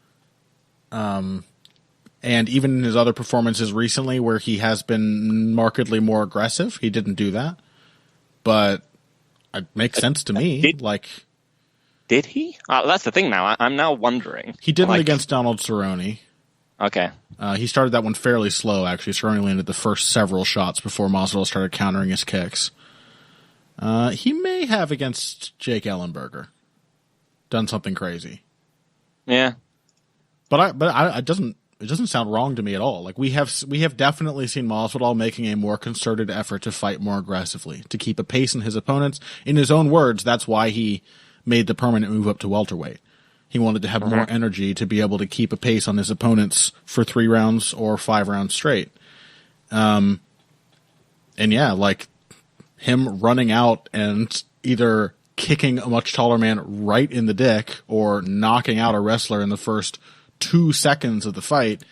And even in his other performances recently where he has been markedly more aggressive, he didn't do that. But it makes sense to me. Did he? That's the thing now. I'm now wondering. He didn't against Donald Cerrone. Okay. He started that one fairly slow, actually. Cerrone landed the first several shots before Masvidal started countering his kicks. He may have against Jake Ellenberger done something crazy. Yeah. But it doesn't sound wrong to me at all. We have definitely seen Masvidal making a more concerted effort to fight more aggressively, to keep a pace in his opponents. In his own words, that's why he made the permanent move up to welterweight. He wanted to have more energy to be able to keep a pace on his opponents for 3 rounds or 5 rounds straight. And yeah, him running out and either kicking a much taller man right in the dick or knocking out a wrestler in the first 2 seconds of the fight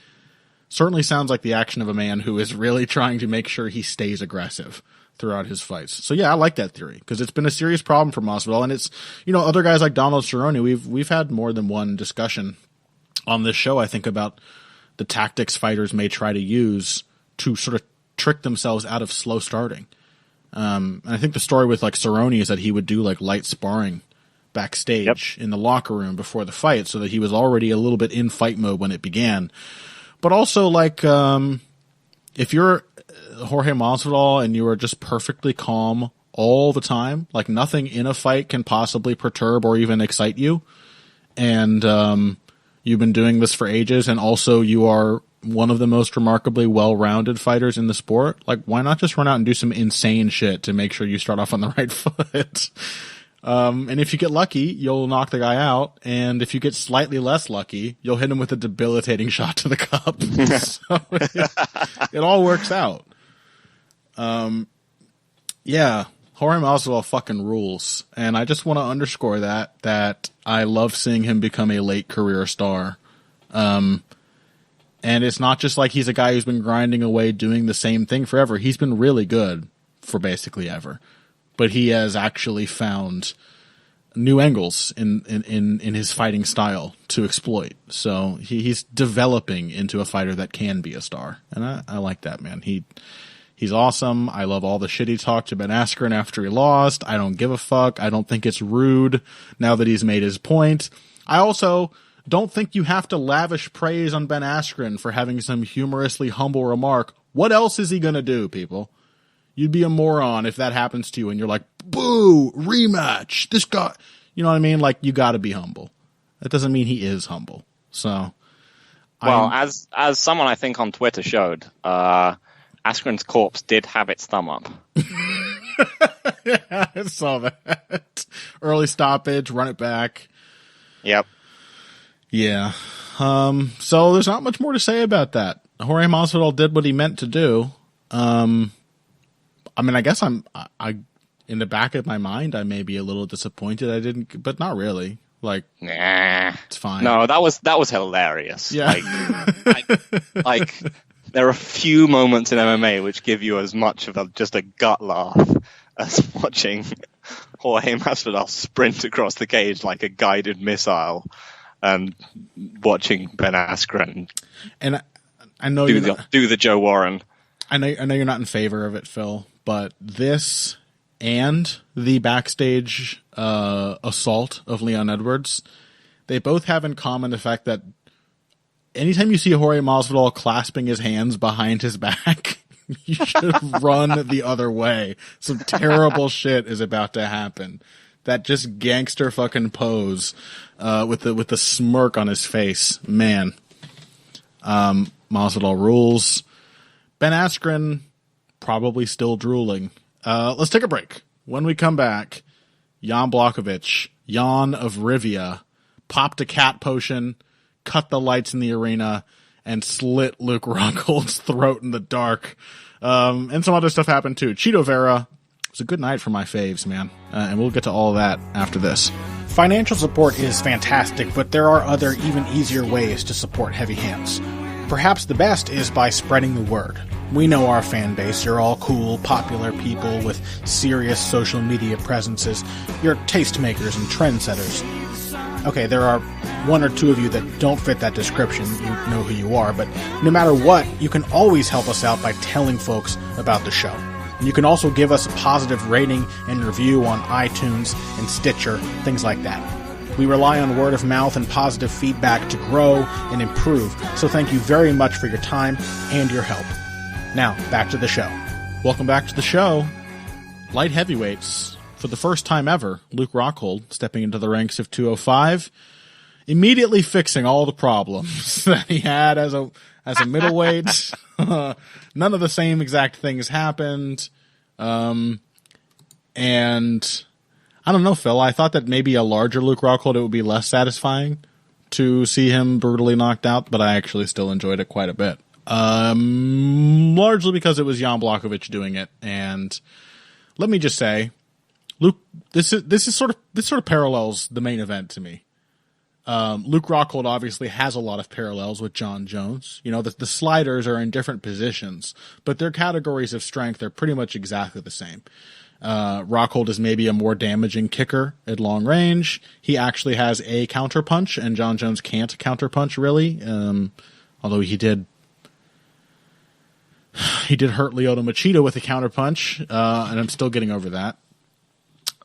certainly sounds like the action of a man who is really trying to make sure he stays aggressive throughout his fights. So yeah, I like that theory because it's been a serious problem for Masvidal, and it's, other guys like Donald Cerrone, we've had more than one discussion on this show, I think, about the tactics fighters may try to use to sort of trick themselves out of slow starting. And I think the story with Cerrone is that he would do light sparring backstage in the locker room before the fight so that he was already a little bit in fight mode when it began. But also, if you're Jorge Masvidal and you are just perfectly calm all the time, nothing in a fight can possibly perturb or even excite you, and you've been doing this for ages, and also you are one of the most remarkably well-rounded fighters in the sport, why not just run out and do some insane shit to make sure you start off on the right foot? And if you get lucky, you'll knock the guy out. And if you get slightly less lucky, you'll hit him with a debilitating shot to the cup. So it all works out. Yeah, Jorge Masvidal fucking rules. And I just want to underscore that I love seeing him become a late career star. And it's not just he's a guy who's been grinding away doing the same thing forever. He's been really good for basically ever. But he has actually found new angles in his fighting style to exploit. So he's developing into a fighter that can be a star. And I like that, man. He's awesome. I love all the shit he talked to Ben Askren after he lost. I don't give a fuck. I don't think it's rude now that he's made his point. I also don't think you have to lavish praise on Ben Askren for having some humorously humble remark. What else is he going to do, people? You'd be a moron if that happens to you and you're like, boo, rematch. This guy, you know what I mean? You got to be humble. That doesn't mean he is humble. So, well, as someone I think on Twitter showed, Askren's corpse did have its thumb up. Yeah, I saw that. Early stoppage, run it back. Yep. Yeah. So there's not much more to say about that. Jorge Masvidal did what he meant to do. I mean, I guess I in the back of my mind, I may be a little disappointed I didn't, but not really. Nah, it's fine. No, that was hilarious. Yeah. There are a few moments in MMA which give you as much of just a gut laugh as watching Jorge Masvidal sprint across the cage like a guided missile, and watching Ben Askren and I know do the Joe Warren. I know you're not in favor of it, Phil, but this and the backstage assault of Leon Edwards they both have in common the fact that anytime you see Jorge Masvidal clasping his hands behind his back, you should run the other way. Some terrible shit is about to happen. That just gangster fucking pose, with the smirk on his face. Man. Masvidal rules. Ben Askren probably still drooling. Let's take a break. When we come back, Jan Blachowicz, Jan of Rivia, popped a cat potion, cut the lights in the arena, and slit Luke Rockhold's throat in the dark. And some other stuff happened too. Cheeto Vera. It was a good night for my faves, man. And we'll get to all of that after this. Financial support is fantastic, but there are other, even easier ways to support Heavy Hands. Perhaps the best is by spreading the word. We know our fan base. You're all cool, popular people with serious social media presences. You're tastemakers and trendsetters. Okay, there are one or two of you that don't fit that description. You know who you are, but no matter what, you can always help us out by telling folks about the show. And you can also give us a positive rating and review on iTunes and Stitcher, things like that. We rely on word of mouth and positive feedback to grow and improve, so thank you very much for your time and your help. Now, back to the show. Welcome back to the show. Light heavyweights. For the first time ever, Luke Rockhold stepping into the ranks of 205, immediately fixing all the problems that he had as a middleweight. None of the same exact things happened. And I don't know, Phil. I thought that maybe a larger Luke Rockhold, it would be less satisfying to see him brutally knocked out, but I actually still enjoyed it quite a bit. Largely because it was Jan Blachowicz doing it, and let me just say, Luke, this sort of parallels the main event to me. Luke Rockhold obviously has a lot of parallels with John Jones. You know, the sliders are in different positions, but their categories of strength are pretty much exactly the same. Rockhold is maybe a more damaging kicker at long range. He actually has a counterpunch, and John Jones can't counterpunch really. Although he did hurt Lyoto Machida with a counterpunch, and I'm still getting over that.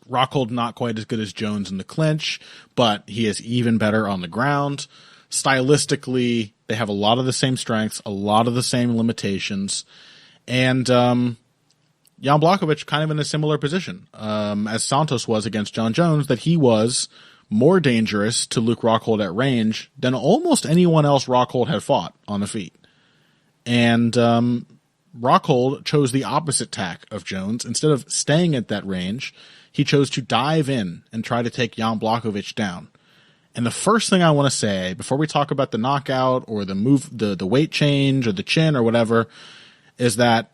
Rockhold not quite as good as Jones in the clinch, but he is even better on the ground. Stylistically, they have a lot of the same strengths, a lot of the same limitations, and Jan Blachowicz kind of in a similar position as Santos was against John Jones, that he was more dangerous to Luke Rockhold at range than almost anyone else Rockhold had fought on the feet. And Rockhold chose the opposite tack of Jones. Instead of staying at that range, he chose to dive in and try to take Jan Blachowicz down. And the first thing I want to say, before we talk about the knockout or the move, the weight change or the chin or whatever, is that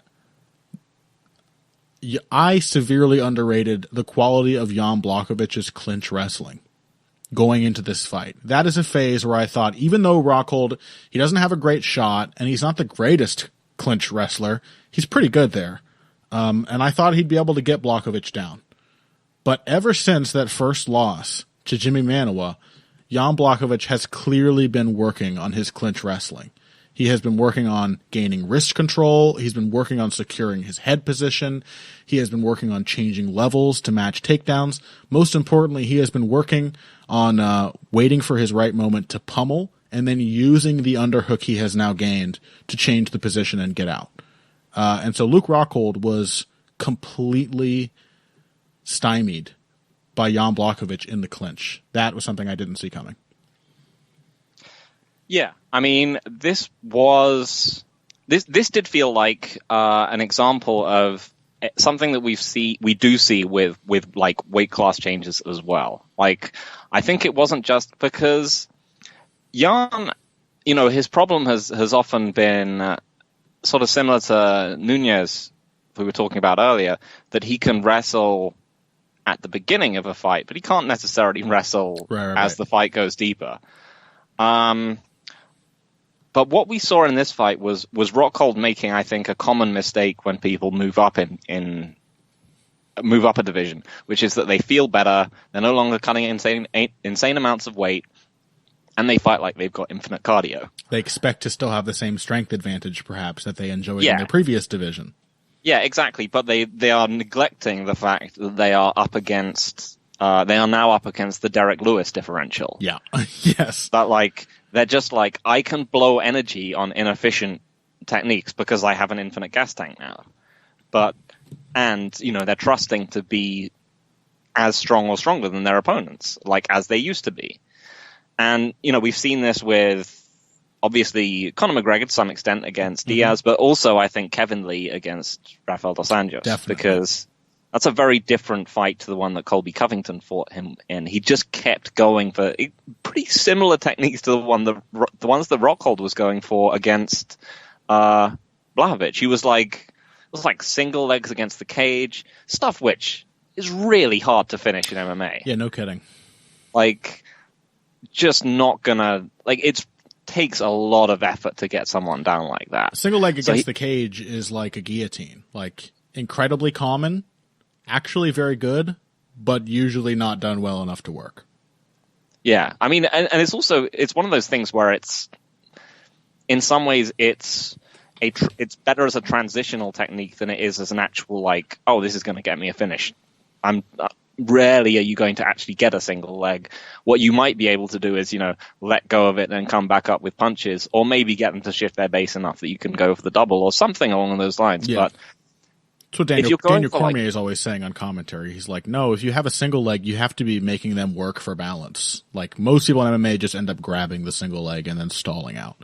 I severely underrated the quality of Jan Blachowicz's clinch wrestling going into this fight. That is a phase where I thought, even though Rockhold, he doesn't have a great shot and he's not the greatest clinch wrestler, he's pretty good there. And I thought he'd be able to get Blachowicz down. But ever since that first loss to Jimmy Manuwa, Jan Blachowicz has clearly been working on his clinch wrestling. He has been working on gaining wrist control. He's been working on securing his head position. He has been working on changing levels to match takedowns. Most importantly, he has been working on waiting for his right moment to pummel and then using the underhook he has now gained to change the position and get out. And so Luke Rockhold was completely stymied by Jan Blachowicz in the clinch. That was something I didn't see coming. Yeah, I mean, this did feel like an example of something that we do see with like weight class changes as well. Like, I think it wasn't just because Jan, you know, his problem has often been sort of similar to Nunez, who we were talking about earlier, that he can wrestle at the beginning of a fight, but he can't necessarily wrestle as the fight goes deeper. But what we saw in this fight was Rockhold making, I think, a common mistake when people move up a division, which is that they feel better, they're no longer cutting insane amounts of weight, and they fight like they've got infinite cardio. They expect to still have the same strength advantage, perhaps, that they enjoyed in their previous division. Yeah, exactly. But they are neglecting the fact that they are up against they are now up against the Derek Lewis differential. Yeah. Yes. That like they're just like, I can blow energy on inefficient techniques because I have an infinite gas tank now. And they're trusting to be as strong or stronger than their opponents, like as they used to be. And we've seen this with obviously Conor McGregor to some extent against Diaz, but also I think Kevin Lee against Rafael dos Anjos. Definitely. Because that's a very different fight to the one that Colby Covington fought him in. He just kept going for pretty similar techniques to the ones that Rockhold was going for against Blachowicz. He was like single legs against the cage, stuff which is really hard to finish in MMA. Yeah, no kidding. Like, just not gonna it takes a lot of effort to get someone down like that. Single leg against the cage is like a guillotine, like incredibly common. Actually very good, but usually not done well enough to work. Yeah, I mean, and it's one of those things where it's, in some ways, it's better as a transitional technique than it is as an actual, like, oh, this is going to get me a finish. Rarely are you going to actually get a single leg. What you might be able to do is, let go of it and come back up with punches, or maybe get them to shift their base enough that you can go for the double or something along those lines. Yeah. But that's what Daniel Cormier is always saying on commentary. He's like, no, if you have a single leg, you have to be making them work for balance. Like, most people in MMA just end up grabbing the single leg and then stalling out.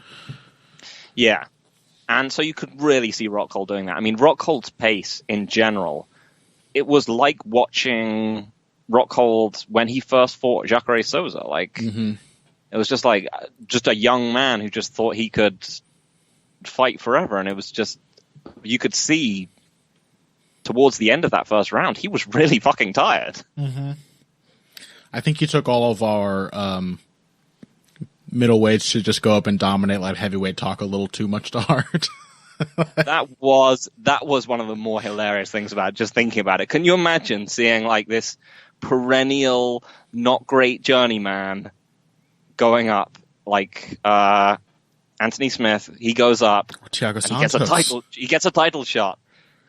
Yeah. And so you could really see Rockhold doing that. I mean, Rockhold's pace in general, it was like watching Rockhold when he first fought Jaguar Souza. Like, It was just like, just a young man who just thought he could fight forever. And it was just, you could see towards the end of that first round, he was really fucking tired. I think he took all of our middleweights to just go up and dominate, let heavyweight talk a little too much to heart. That was one of the more hilarious things about just thinking about it. Can you imagine seeing like this perennial, not great journeyman going up, like Anthony Smith? He goes up, Thiago and Santos. he gets a title shot.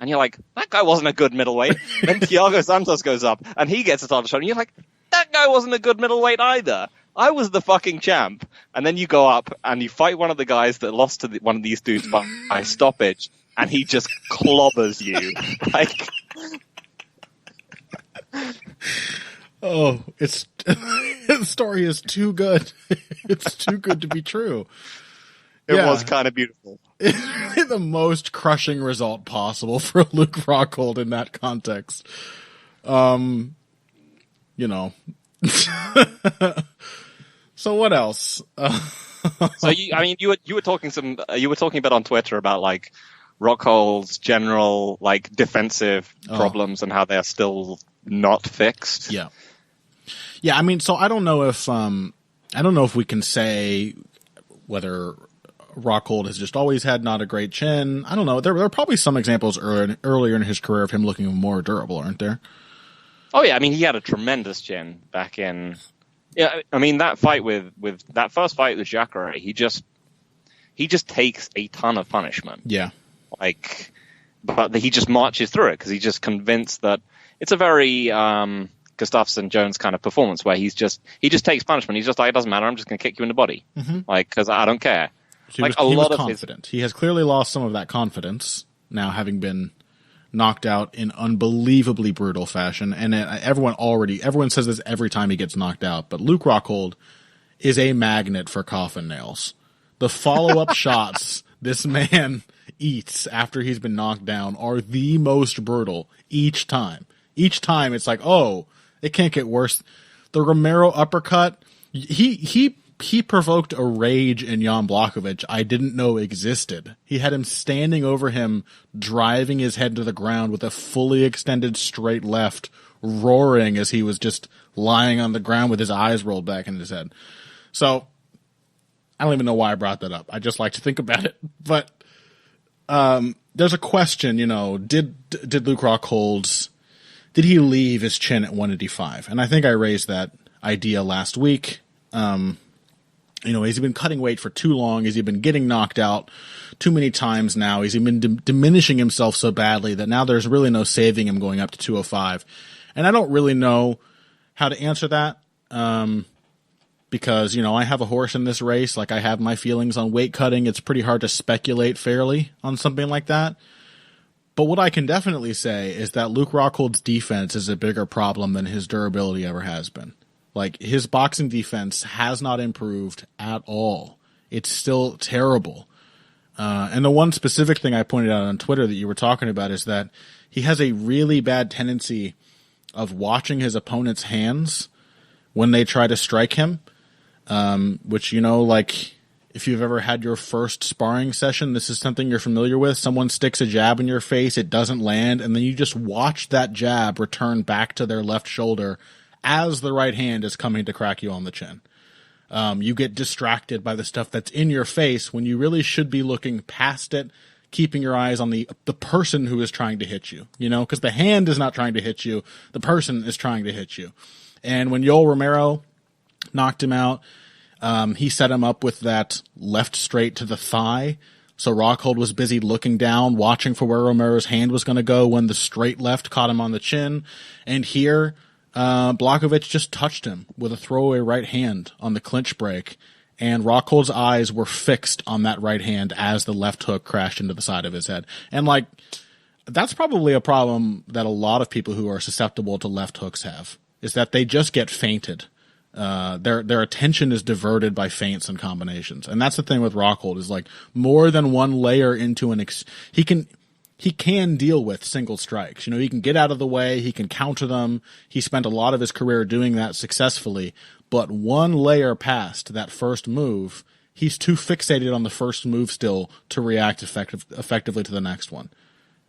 And you're like, that guy wasn't a good middleweight. Then Thiago Santos goes up, and he gets a title shot. And you're like, that guy wasn't a good middleweight either. I was the fucking champ. And then you go up, and you fight one of the guys that lost to one of these dudes by stoppage, and he just clobbers you. Like, oh, the story is too good. It's too good to be true. It was kind of beautiful. It's really the most crushing result possible for Luke Rockhold in that context. So what else? So you were talking a bit on Twitter about like Rockhold's general like defensive problems and how they're still not fixed. Yeah. I mean, so I don't know if we can say whether Rockhold has just always had not a great chin. I don't know. There are probably some examples earlier in his career of him looking more durable, aren't there? Oh yeah, I mean he had a tremendous chin back in. Yeah, I mean that fight with that first fight with Jaguar, he just takes a ton of punishment. Yeah, like, but he just marches through it because he's just convinced that it's a very Gustafsson Jones kind of performance where he just takes punishment. He's just like, it doesn't matter. I'm just going to kick you in the body, like because I don't care. So he was confident. He has clearly lost some of that confidence now, having been knocked out in unbelievably brutal fashion. And everyone says this every time he gets knocked out, but Luke Rockhold is a magnet for coffin nails. The follow-up shots this man eats after he's been knocked down are the most brutal each time. Each time it's like, oh, it can't get worse. The Romero uppercut, he provoked a rage in Jan Blachowicz I didn't know existed. He had him standing over him, driving his head to the ground with a fully extended straight left, roaring as he was just lying on the ground with his eyes rolled back in his head. So, I don't even know why I brought that up. I just like to think about it. But there's a question, did Luke Rockhold, did he leave his chin at 185? And I think I raised that idea last week. Has he been cutting weight for too long? Has he been getting knocked out too many times now? Has he been diminishing himself so badly that now there's really no saving him going up to 205? And I don't really know how to answer that. Because, I have a horse in this race. Like, I have my feelings on weight cutting. It's pretty hard to speculate fairly on something like that. But what I can definitely say is that Luke Rockhold's defense is a bigger problem than his durability ever has been. Like, his boxing defense has not improved at all. It's still terrible. And the one specific thing I pointed out on Twitter that you were talking about is that he has a really bad tendency of watching his opponent's hands when they try to strike him, which, like, if you've ever had your first sparring session, this is something you're familiar with. Someone sticks a jab in your face, it doesn't land, and then you just watch that jab return back to their left shoulder as the right hand is coming to crack you on the chin. You get distracted by the stuff that's in your face when you really should be looking past it, keeping your eyes on the person who is trying to hit you, because the hand is not trying to hit you. The person is trying to hit you. And when Yoel Romero knocked him out, he set him up with that left straight to the thigh. So Rockhold was busy looking down, watching for where Romero's hand was going to go when the straight left caught him on the chin. And here, Blachowicz just touched him with a throwaway right hand on the clinch break. And Rockhold's eyes were fixed on that right hand as the left hook crashed into the side of his head. And, like, that's probably a problem that a lot of people who are susceptible to left hooks have, is that they just get feinted. Their attention is diverted by feints and combinations. And that's the thing with Rockhold, is like more than one layer into he can deal with single strikes. He can get out of the way. He can counter them. He spent a lot of his career doing that successfully, but one layer past that first move, he's too fixated on the first move still to react effectively to the next one.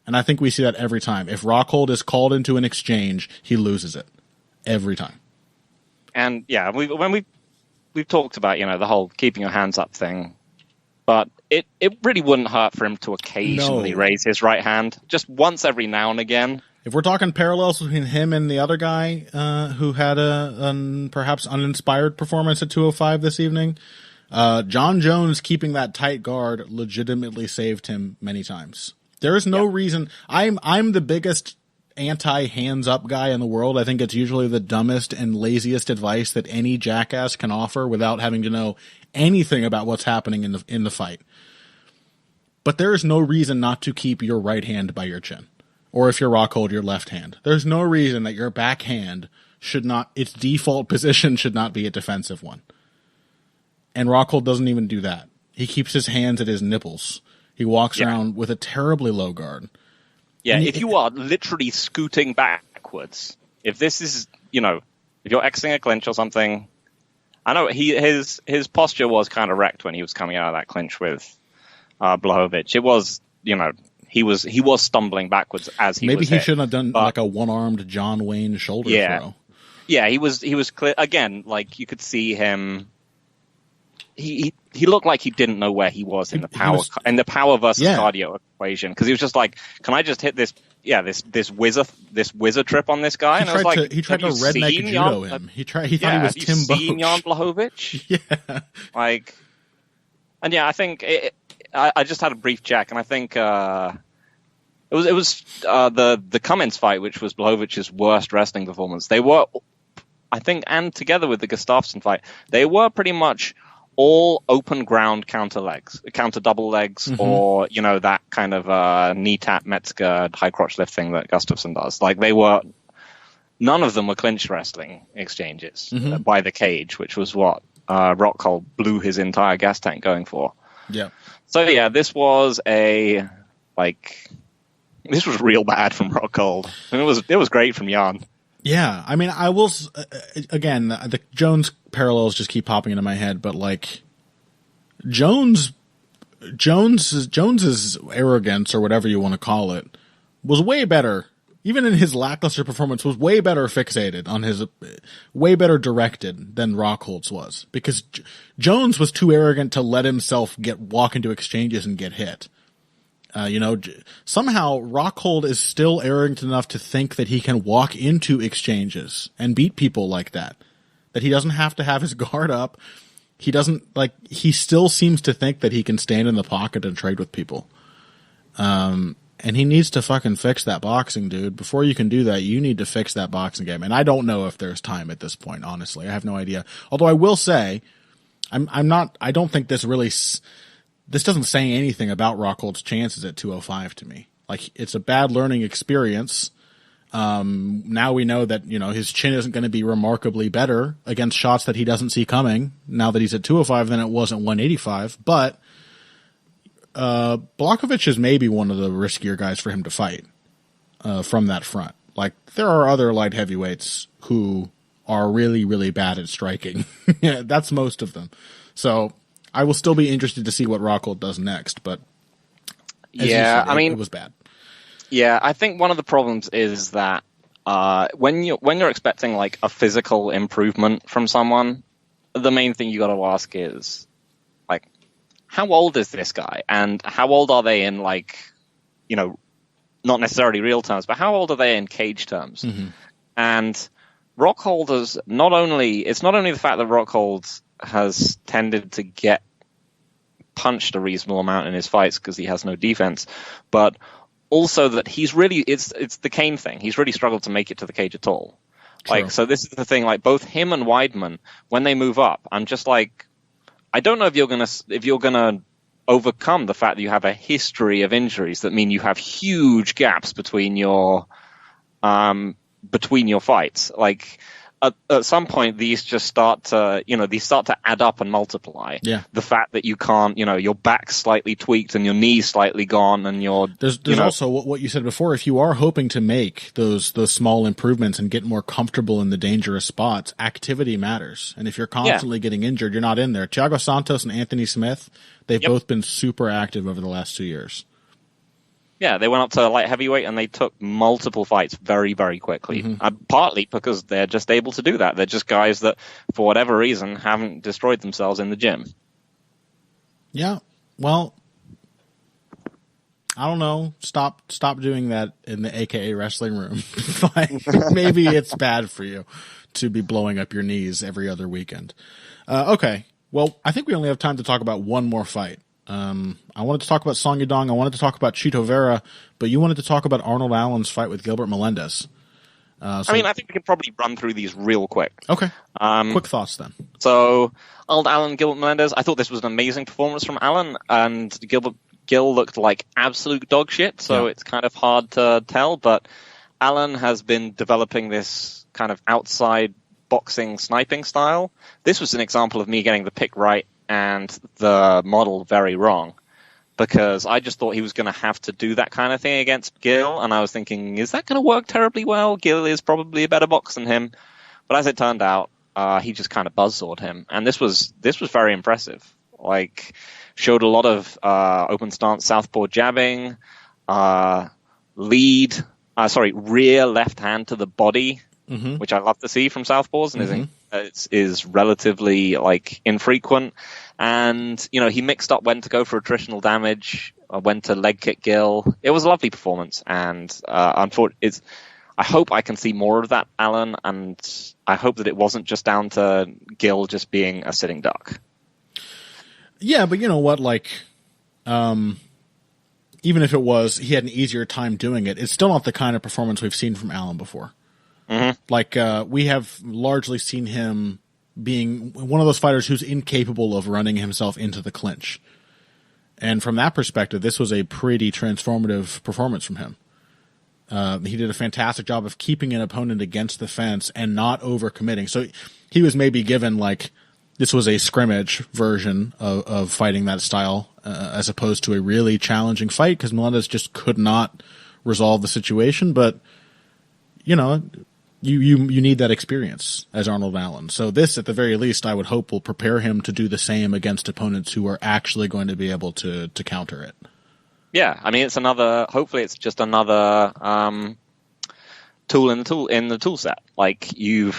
And I think we see that every time. If Rockhold is called into an exchange, he loses it every time. And yeah, we've talked about, the whole keeping your hands up thing, but it really wouldn't hurt for him to occasionally raise his right hand, just once every now and again. If we're talking parallels between him and the other guy who had a perhaps uninspired performance at 205 this evening, John Jones keeping that tight guard legitimately saved him many times. There is no reason. I'm the biggest anti-hands up guy in the world. I think it's usually the dumbest and laziest advice that any jackass can offer without having to know anything about what's happening in the fight. But there is no reason not to keep your right hand by your chin. Or if you're Rockhold, your left hand. There's no reason that your back hand its default position should not be a defensive one. And Rockhold doesn't even do that. He keeps his hands at his nipples. He walks around with a terribly low guard. Yeah, if you are literally scooting backwards, if this is, if you're exiting a clinch or something, I know his posture was kind of wrecked when he was coming out of that clinch with Blachowicz. It was, he was stumbling backwards as he was Maybe he hit. Shouldn't have done like a one-armed John Wayne shoulder throw. Yeah, he was clear. Again, like you could see him. He looked like he didn't know where he was in the power versus cardio equation, because he was just like, can I just hit this whizzer trip on this guy? He tried to redneck judo him. He thought he was Tim Boach. Seen Jan Blachowicz? Yeah. I think I just had a brief check, and I think it was the Cummins fight, which was Blachowicz's worst wrestling performance. They were, I think, and together with the Gustafsson fight, they were pretty much all open ground counter double legs, or, that kind of knee tap, Metzger, high crotch lift thing that Gustafsson does. Like, none of them were clinch wrestling exchanges by the cage, which was what Rockhold blew his entire gas tank going for. Yeah. So, yeah, this was real bad from Rockhold. And it was great from Jan. Yeah, I mean, I will, again, the Jones parallels just keep popping into my head, but like, Jones's arrogance, or whatever you want to call it, was way better, even in his lackluster performance, was way better fixated on way better directed than Rockhold's was, because Jones was too arrogant to let himself walk into exchanges and get hit. Somehow Rockhold is still arrogant enough to think that he can walk into exchanges and beat people like that. That he doesn't have to have his guard up. He still seems to think that he can stand in the pocket and trade with people. And And he needs to fucking fix that boxing, dude. Before you can do that, you need to fix that boxing game. And I don't know if there's time at this point, honestly. I have no idea. Although I will say, I don't think this doesn't say anything about Rockhold's chances at 205 to me. Like, it's a bad learning experience. Now we know that, his chin isn't going to be remarkably better against shots that he doesn't see coming now that he's at 205 than it was at 185. But Blachowicz is maybe one of the riskier guys for him to fight from that front. Like, there are other light heavyweights who are really, really bad at striking. Yeah, that's most of them. So I will still be interested to see what Rockhold does next. But it was bad. Yeah, I think one of the problems is that when you're expecting like a physical improvement from someone, the main thing you got to ask is, like, how old is this guy, and how old are they in, like, not necessarily real terms, but how old are they in cage terms? Mm-hmm. And Rockhold is not only the fact that Rockhold has tended to get punched a reasonable amount in his fights because he has no defense, but also that he's really, it's the Kane thing. He's really struggled to make it to the cage at all. True. Like, so this is the thing, like, both him and Weidman, when they move up, I'm just like, I don't know if you're gonna overcome the fact that you have a history of injuries that mean you have huge gaps between your fights. Like, at some point, these just start to add up and multiply. Yeah. The fact that you can't, your back's slightly tweaked and your knee's slightly gone, and there's also what you said before. If you are hoping to make those small improvements and get more comfortable in the dangerous spots, activity matters. And if you're constantly getting injured, you're not in there. Thiago Santos and Anthony Smith, they've both been super active over the last 2 years. Yeah, they went up to light heavyweight and they took multiple fights very, very quickly. Mm-hmm. Partly because they're just able to do that. They're just guys that, for whatever reason, haven't destroyed themselves in the gym. Yeah, well, I don't know. Stop doing that in the AKA wrestling room. Like, maybe it's bad for you to be blowing up your knees every other weekend. Okay, well, I think we only have time to talk about one more fight. I wanted to talk about Song Yadong. I wanted to talk about Chito Vera, but you wanted to talk about Arnold Allen's fight with Gilbert Melendez. I think we can probably run through these real quick. Okay. Quick thoughts then. So, Arnold Allen, Gilbert Melendez. I thought this was an amazing performance from Allen, and Gil looked like absolute dog shit, so it's kind of hard to tell, but Allen has been developing this kind of outside boxing sniping style. This was an example of me getting the pick right and the model very wrong, because I just thought he was going to have to do that kind of thing against Gil, and I was thinking, is that going to work terribly well? Gil is probably a better boxer than him, but as it turned out, he just kind of buzzsawed him, and this was very impressive. Like, showed a lot of open stance southpaw jabbing, rear left hand to the body, which I love to see from southpaws, and is relatively, like, infrequent. And he mixed up when to go for attritional damage, when to leg kick Gil. It was a lovely performance, and unfortunately, I hope I can see more of that, Allen, and I hope that it wasn't just down to Gil just being a sitting duck. Yeah, but you know what? Like, even if it was, he had an easier time doing it. It's still not the kind of performance we've seen from Allen before. Mm-hmm. Like, we have largely seen him being one of those fighters who's incapable of running himself into the clinch. And from that perspective, this was a pretty transformative performance from him. He did a fantastic job of keeping an opponent against the fence and not overcommitting. So he was maybe given, like, this was a scrimmage version of fighting that style, as opposed to a really challenging fight, because Melendez just could not resolve the situation. But, you need that experience as Arnold Allen. So this, at the very least, I would hope will prepare him to do the same against opponents who are actually going to be able to counter it. Yeah, I mean, hopefully it's just another tool in the tool set. Like, you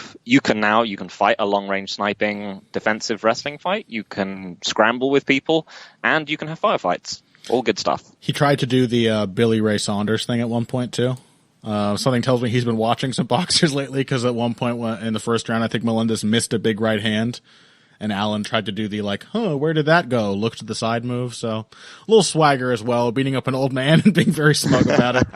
can fight a long range sniping defensive wrestling fight, you can scramble with people, and you can have firefights. All good stuff. He tried to do the Billy Ray Saunders thing at one point too. Something tells me he's been watching some boxers lately, because at one point in the first round, I think Melendez missed a big right hand, And Allen tried to do the where did that go? Look to the side move. So a little swagger as well, beating up an old man and being very smug about it.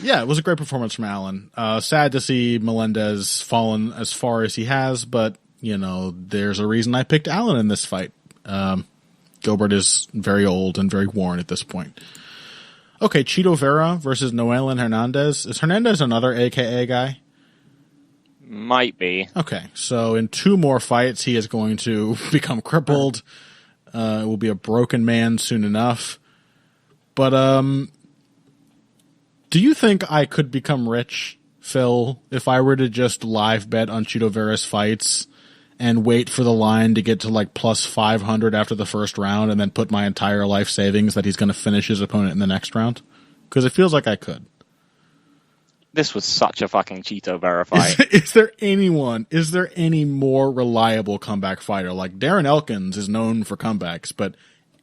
Yeah, it was a great performance from Allen. Sad to see Melendez fallen as far as he has, but there's a reason I picked Allen in this fight. Gilbert is very old and very worn at this point. Okay, Chito Vera versus Noelin Hernandez. Is Hernandez another AKA guy? Might be. Okay, so in 2 more fights, he is going to become crippled. Will be a broken man soon enough. But do you think I could become rich, Phil, if I were to just live bet on Chito Vera's fights and wait for the line to get to plus 500 after the first round and then put my entire life savings that he's going to finish his opponent in the next round? Because it feels like I could. This was such a fucking Chito Vera fight. Is there any more reliable comeback fighter? Darren Elkins is known for comebacks, but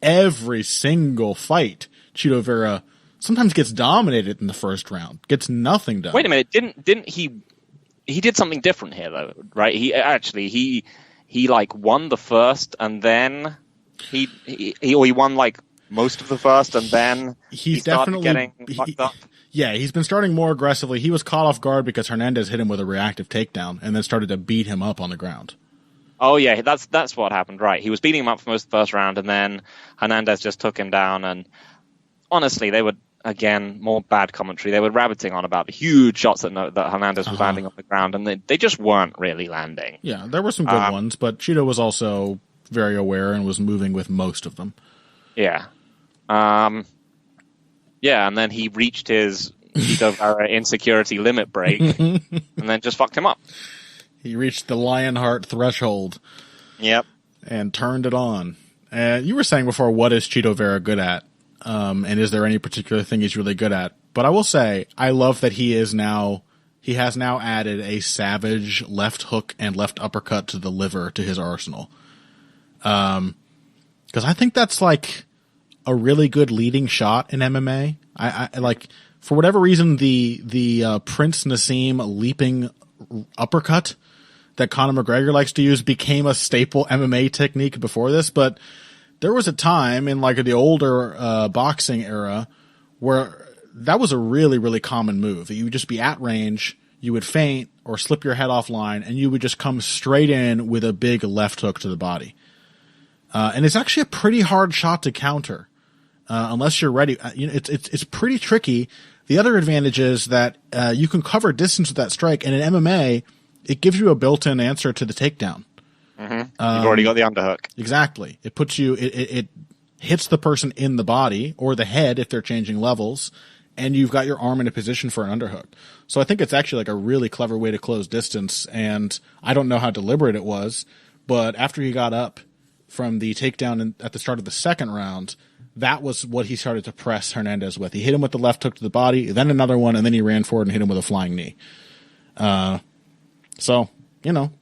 every single fight, Chito Vera sometimes gets dominated in the first round, gets nothing done. Wait a minute, didn't he did something different here though, right? He won the first and then he won most of the first and then he started getting fucked up. Yeah, he's been starting more aggressively. He was caught off guard because Hernandez hit him with a reactive takedown and then started to beat him up on the ground. Oh yeah, that's what happened, right? He was beating him up for most of the first round and then Hernandez just took him down, and honestly, they were, again, more bad commentary. They were rabbiting on about the huge shots that Hernandez was landing on the ground, and they just weren't really landing. Yeah, there were some good ones, but Chito was also very aware and was moving with most of them. Yeah. Yeah, and then he reached his Chito Vera insecurity limit break and then just fucked him up. He reached the Lionheart threshold. Yep. And turned it on. You were saying before, what is Chito Vera good at? And is there any particular thing he's really good at? But I will say, I love that he has now added a savage left hook and left uppercut to the liver to his arsenal. Because I think that's a really good leading shot in MMA. I for whatever reason, the Prince Nassim leaping uppercut that Conor McGregor likes to use became a staple MMA technique before this, but there was a time in the older boxing era where that was a really, really common move. You would just be at range, you would feint or slip your head offline, and you would just come straight in with a big left hook to the body. And it's actually a pretty hard shot to counter. Unless you're ready. It's pretty tricky. The other advantage is that you can cover distance with that strike, and in MMA, it gives you a built-in answer to the takedown. Mm-hmm. You've already got the underhook. Exactly. It puts you. It hits the person in the body or the head if they're changing levels, and you've got your arm in a position for an underhook. So I think it's actually a really clever way to close distance, and I don't know how deliberate it was, but after he got up from the takedown at the start of the second round, that was what he started to press Hernandez with. He hit him with the left hook to the body, then another one, and then he ran forward and hit him with a flying knee. So,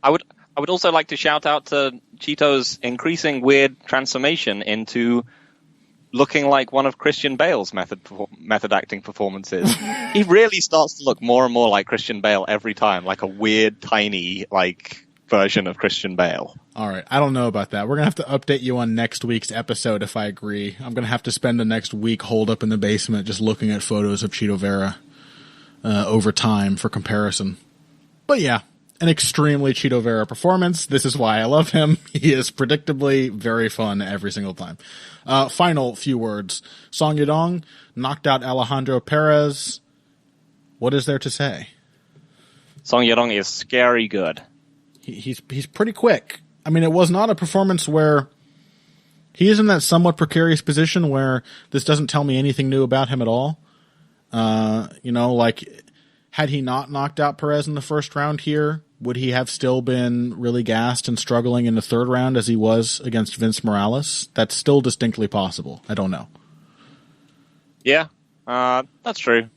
I would also like to shout out to Chito's increasing weird transformation into looking like one of Christian Bale's method acting performances. He really starts to look more and more like Christian Bale every time, like a weird, tiny, version of Christian Bale. All right. I don't know about that. We're going to have to update you on next week's episode if I agree. I'm going to have to spend the next week holed up in the basement just looking at photos of Chito Vera over time for comparison. But yeah, an extremely Chito Vera performance. This is why I love him. He is predictably very fun every single time. Final few words. Song Yadong knocked out Alejandro Perez. What is there to say? Song Yadong is scary good. He's pretty quick. I mean, it was not a performance where he is in that somewhat precarious position where this doesn't tell me anything new about him at all. Had he not knocked out Perez in the first round here, would he have still been really gassed and struggling in the third round as he was against Vince Morales? That's still distinctly possible. I don't know. Yeah, that's true.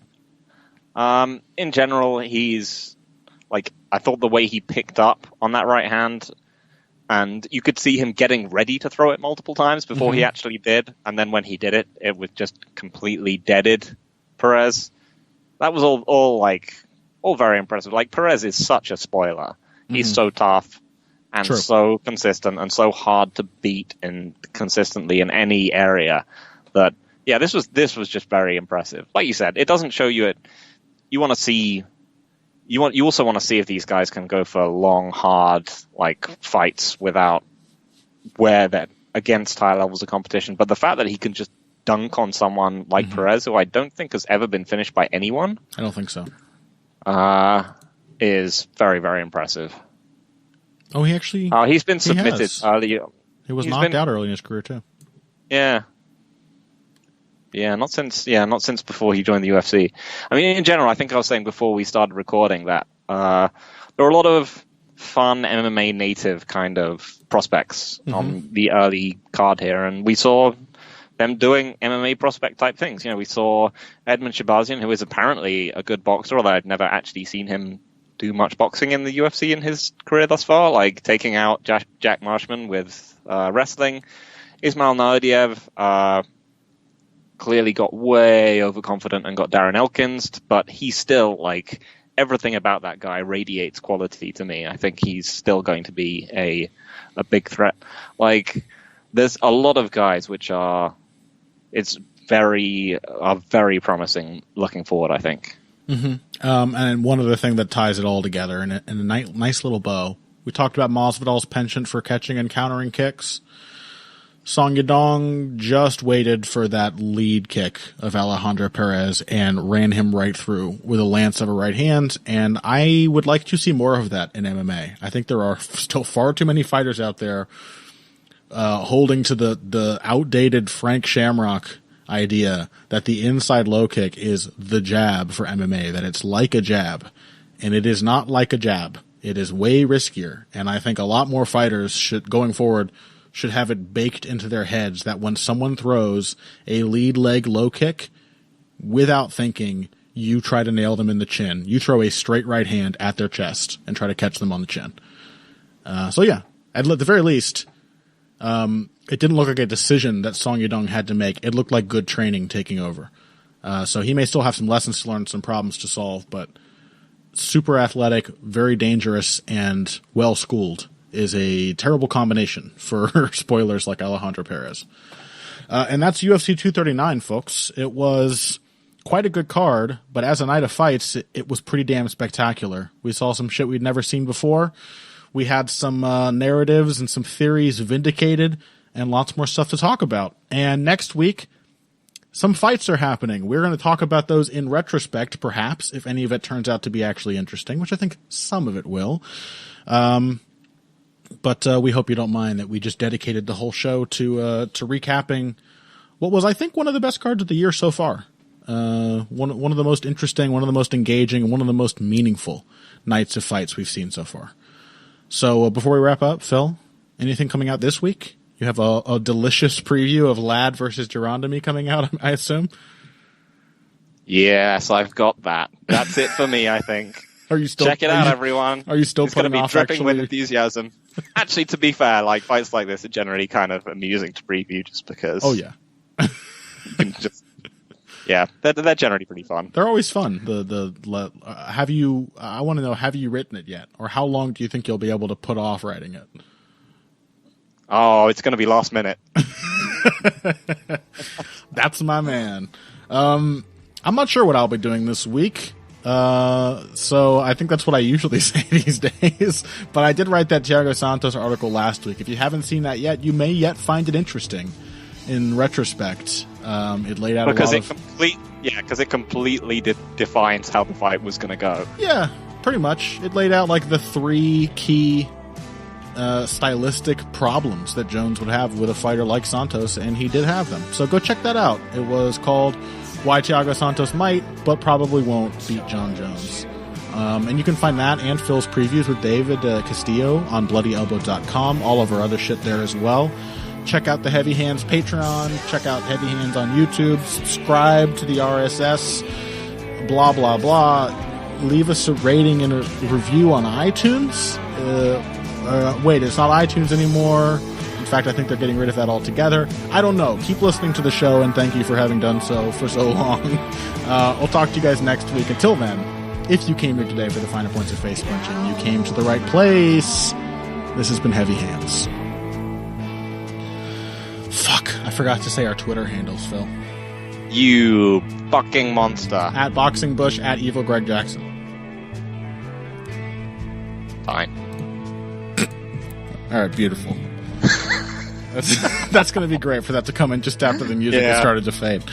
In general, he's I thought the way he picked up on that right hand, and you could see him getting ready to throw it multiple times before he actually did, and then when he did it, it was just completely deaded Perez. That was all very impressive. Perez is such a spoiler. He's so tough, and True. so consistent and so hard to beat consistently in any area that, yeah, this was just very impressive. Like you said, it doesn't show you it. You want to see. You also want to see if these guys can go for long, hard fights without where they're against high levels of competition. But the fact that he can just dunk on someone like Perez, who I don't think has ever been finished by anyone, I don't think so, is very, very impressive. Oh, he actually he's been submitted early. He was knocked out early in his career too. Yeah. Yeah, not since before he joined the UFC. I mean, in general, I think I was saying before we started recording that there were a lot of fun MMA native kind of prospects on the early card here, and we saw them doing MMA prospect type things. You know, we saw Edmund Shabazian, who is apparently a good boxer, although I've never actually seen him do much boxing in the UFC in his career thus far, like taking out Jack Marshman with wrestling. Ismail Naudiev clearly got way overconfident and got Darren Elkins, but he's still, everything about that guy radiates quality to me. I think he's still going to be a big threat. There's a lot of guys which are very promising looking forward, I think. And one other thing that ties it all together in a nice little bow, we talked about Masvidal's penchant for catching and countering kicks. Song Yadong just waited for that lead kick of Alejandro Perez and ran him right through with a lance of a right hand, and I would like to see more of that in MMA. I think there are still far too many fighters out there holding to the outdated Frank Shamrock idea that the inside low kick is the jab for MMA, that it's like a jab, and it is not like a jab. It is way riskier, and I think a lot more fighters going forward should have it baked into their heads that when someone throws a lead leg low kick, without thinking, you try to nail them in the chin. You throw a straight right hand at their chest and try to catch them on the chin. So yeah, at the very least, it didn't look like a decision that Song Yadong had to make. It looked like good training taking over. So he may still have some lessons to learn, some problems to solve, but super athletic, very dangerous, and well-schooled is a terrible combination for spoilers like Alejandro Perez. And that's UFC 239, folks. It was quite a good card, but as a night of fights, it was pretty damn spectacular. We saw some shit we'd never seen before. We had some narratives and some theories vindicated, and lots more stuff to talk about. And next week, some fights are happening. We're going to talk about those in retrospect, perhaps, if any of it turns out to be actually interesting, which I think some of it will. But we hope you don't mind that we just dedicated the whole show to recapping what was, I think, one of the best cards of the year so far. One of the most interesting, one of the most engaging, and one of the most meaningful nights of fights we've seen so far. So before we wrap up, Phil, anything coming out this week? You have a delicious preview of Ladd versus Gerondamy coming out, I assume? Yes, I've got that. That's it for me, I think. Are you still, check it out, everyone. Are you still it's going to be off, dripping actually? with enthusiasm. Actually, to be fair, fights like this are generally kind of amusing to preview just because. Oh, yeah. You can just, yeah, they're generally pretty fun. They're always fun. I want to know, have you written it yet? Or how long do you think you'll be able to put off writing it? Oh, it's going to be last minute. That's my man. I'm not sure what I'll be doing this week. So I think that's what I usually say these days. But I did write that Thiago Santos article last week. If you haven't seen that yet, you may yet find it interesting in retrospect. It laid out because it completely defines how the fight was going to go. Yeah, pretty much. It laid out the three key stylistic problems that Jones would have with a fighter like Santos, and he did have them. So go check that out. It was called Why Thiago Santos Might, but Probably Won't Beat John Jones. And you can find that and Phil's previews with David Castillo on bloodyelbow.com. All of our other shit there as well. Check out the Heavy Hands Patreon. Check out Heavy Hands on YouTube. Subscribe to the RSS. Blah, blah, blah. Leave us a rating and a review on iTunes. Wait, it's not iTunes anymore. In fact, I think they're getting rid of that altogether. I don't know. Keep listening to the show, and thank you for having done so for so long. We'll talk to you guys next week. Until then, if you came here today for the finer points of face punching, you came to the right place. This has been Heavy Hands. Fuck, I forgot to say our Twitter handles, Phil. You fucking monster. At Boxing Bush, at Evil Greg Jackson. Fine. All right, beautiful. That's going to be great for that to come in just after the music has started to fade.